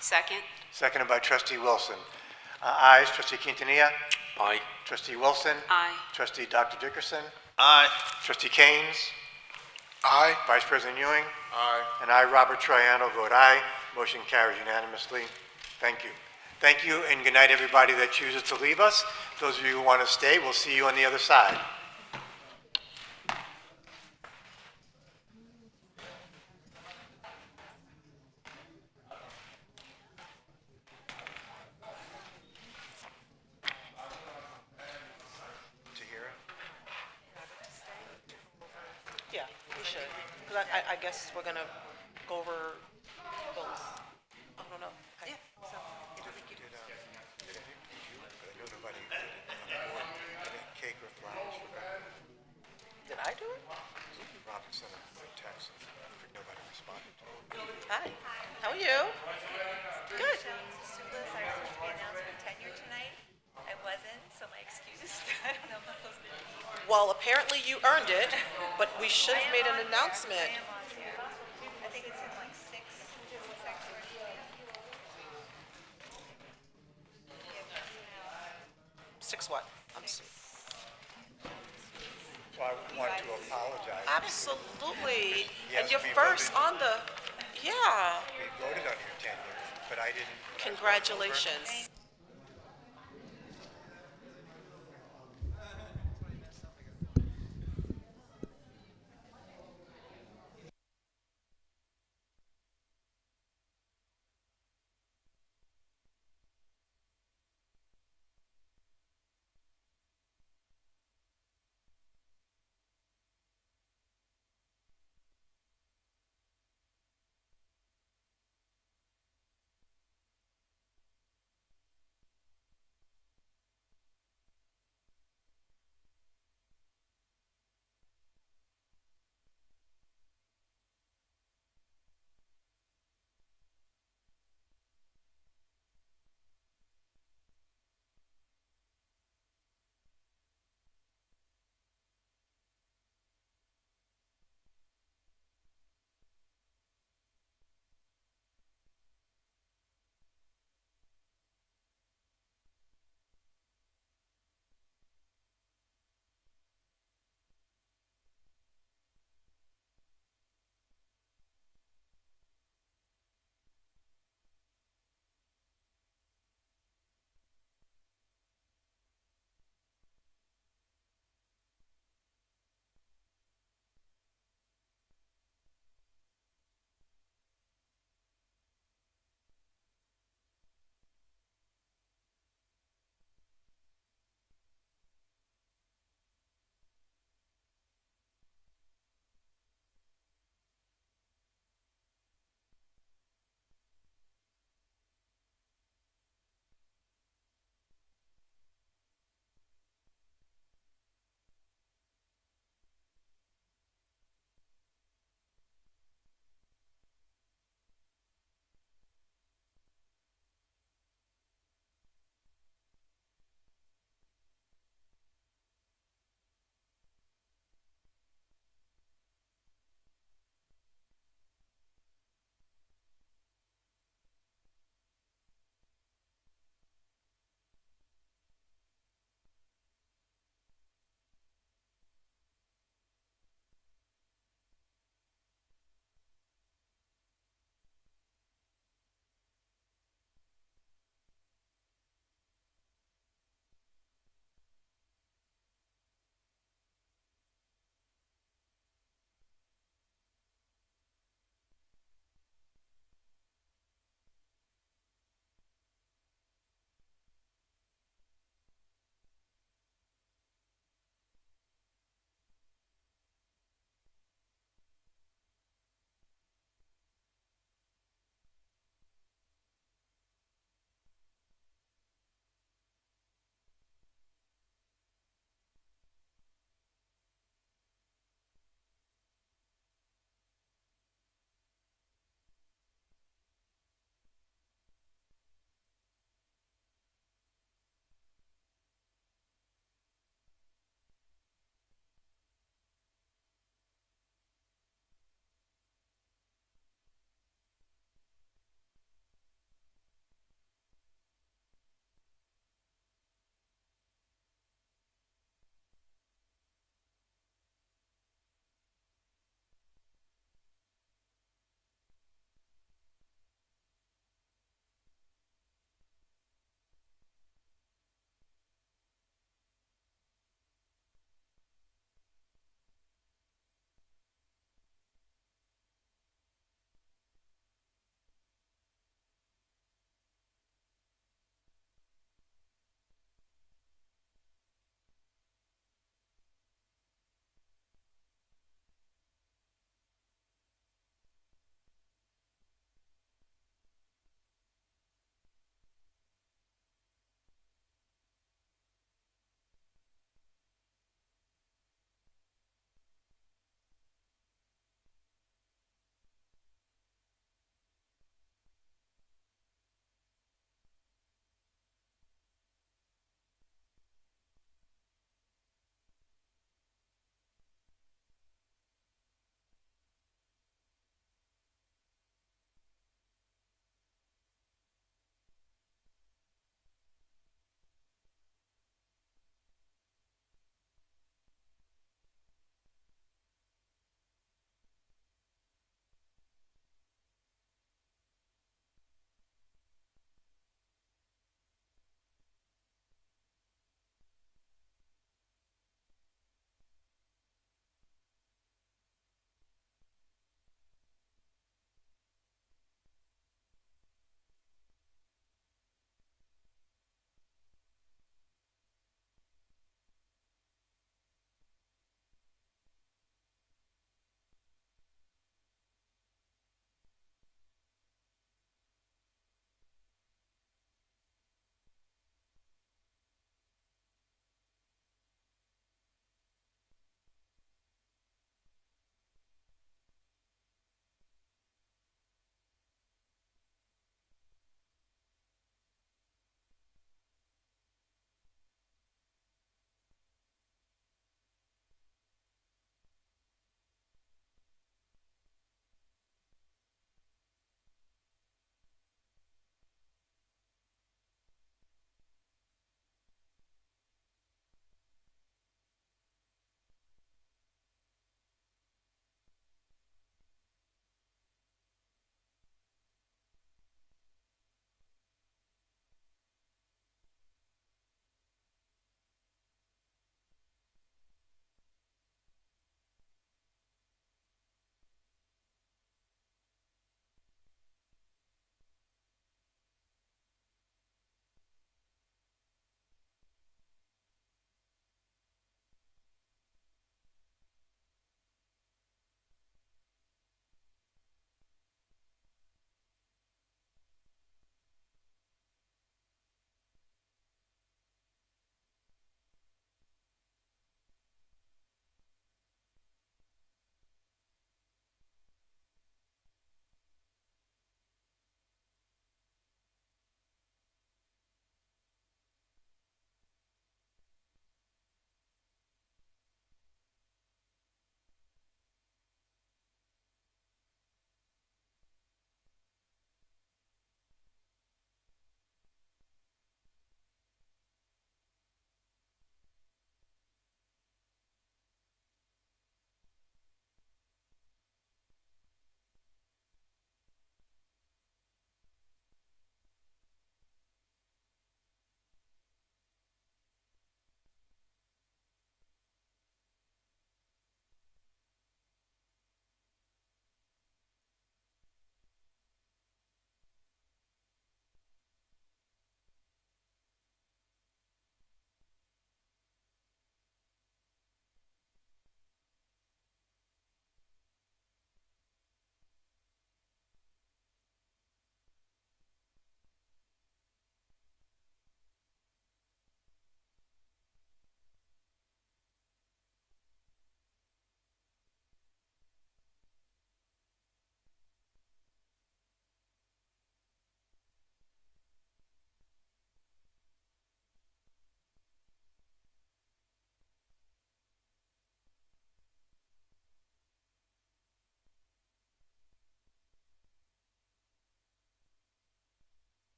Second. Seconded by Trustee Wilson. Ayes. Trustee Quintanilla. Aye. Trustee Wilson. Aye. Trustee Dr. Dickerson. Aye. Trustee Keynes. Aye. Vice President Ewing. Aye. And I, Robert Troiano, vote aye. Motion carries unanimously. Thank you. Thank you, and good night, everybody that chooses to leave us. Those of you who want to stay, we'll see you on the other side. Yeah, we should. Because I guess we're gonna go over those. I don't know. Yeah. So it'll be good. Cake or flowers for that. Did I do it? Robert sent a text, and nobody responded to it. Hi. How are you? Good. Sulas, I was supposed to be announcing tenure tonight. I wasn't, so my excuse. I don't know if I'm supposed to be. Well, apparently you earned it, but we should have made an announcement. I am on here. I think it's in like 6 sections. Six what? I'm sorry. So I want to apologize. Absolutely. Yes, And you're we first voted. on the, yeah. We voted on your tenure, but I didn't. Congratulations.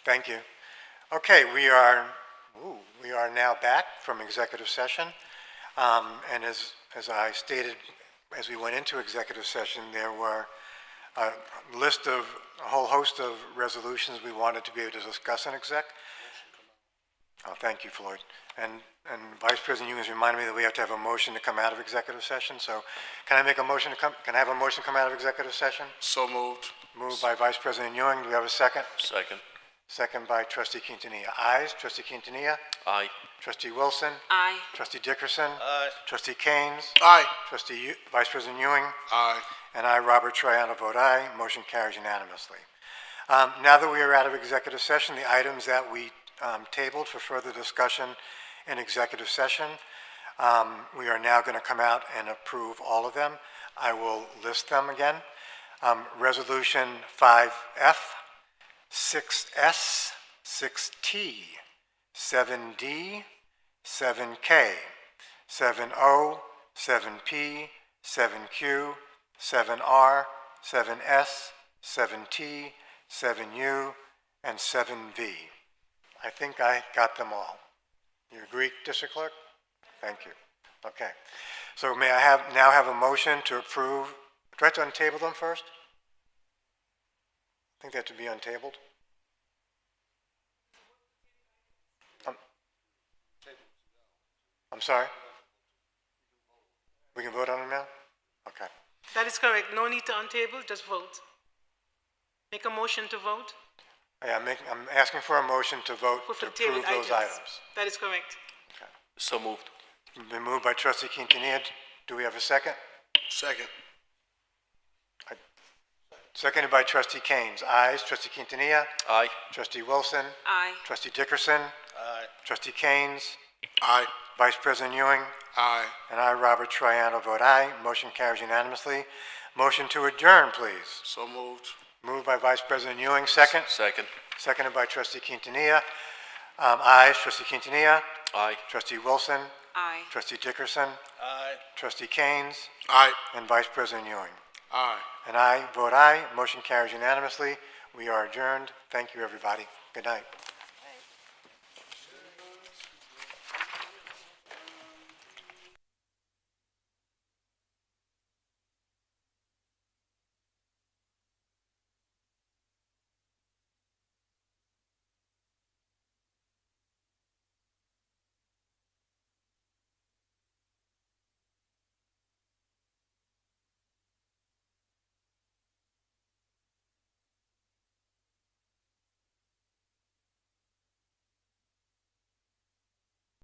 Thank you. Okay, we are now back from executive session. And as I stated, as we went into executive session, there were a whole host of resolutions we wanted to be able to discuss in exec. Oh, thank you, Floyd. And Vice President Ewing has reminded me that we have to have a motion to come out of executive session. So can I make a motion can I have a motion to come out of executive session? So moved. Moved by Vice President Ewing. Do we have a second? Second. Second by Trustee Quintanilla. Ayes. Trustee Quintanilla? Aye. Trustee Wilson? Aye. Trustee Dickerson? Aye. Trustee Keynes? Aye. Vice President Ewing? Aye. And I, Robert Troiano, vote aye. Motion carries unanimously. Now that we are out of executive session, the items that we tabled for further discussion in executive session, we are now going to come out and approve all of them. I will list them again. Resolution 5F, 6S, 6T, 7D, 7K, 7O, 7P, 7Q, 7R, 7S, 7T, 7U, and 7V. I think I got them all. You agree, District Clerk? Thank you. Okay. So may I now have a motion to approve? Do I have to untable them first? I think they have to be untabled. I'm sorry? We can vote on them now? Okay. That is correct. No need to untable, just vote. Make a motion to vote Yeah, I'm asking for a motion to vote for to the tabled approve those items. That is correct. So moved. Been moved by Trustee Quintanilla. Do we have a second? Second. Seconded by Trustee Keynes. Ayes. Trustee Quintanilla. Aye. Trustee Wilson. Aye. Trustee Dickerson. Aye. Trustee Keynes. Aye. Vice President Ewing. Aye. And I, Robert Troiano, vote aye. Motion carries unanimously. Motion to adjourn, please. So moved. Moved by Vice President Ewing. Second. Second. Seconded by Trustee Quintanilla. Ayes. Trustee Quintanilla. Aye. Trustee Wilson. Aye. Trustee Dickerson. Aye. Trustee Keynes. Aye. And Vice President Ewing. Aye. And I vote aye. Motion carries unanimously. We are adjourned. Thank you, everybody. Good night.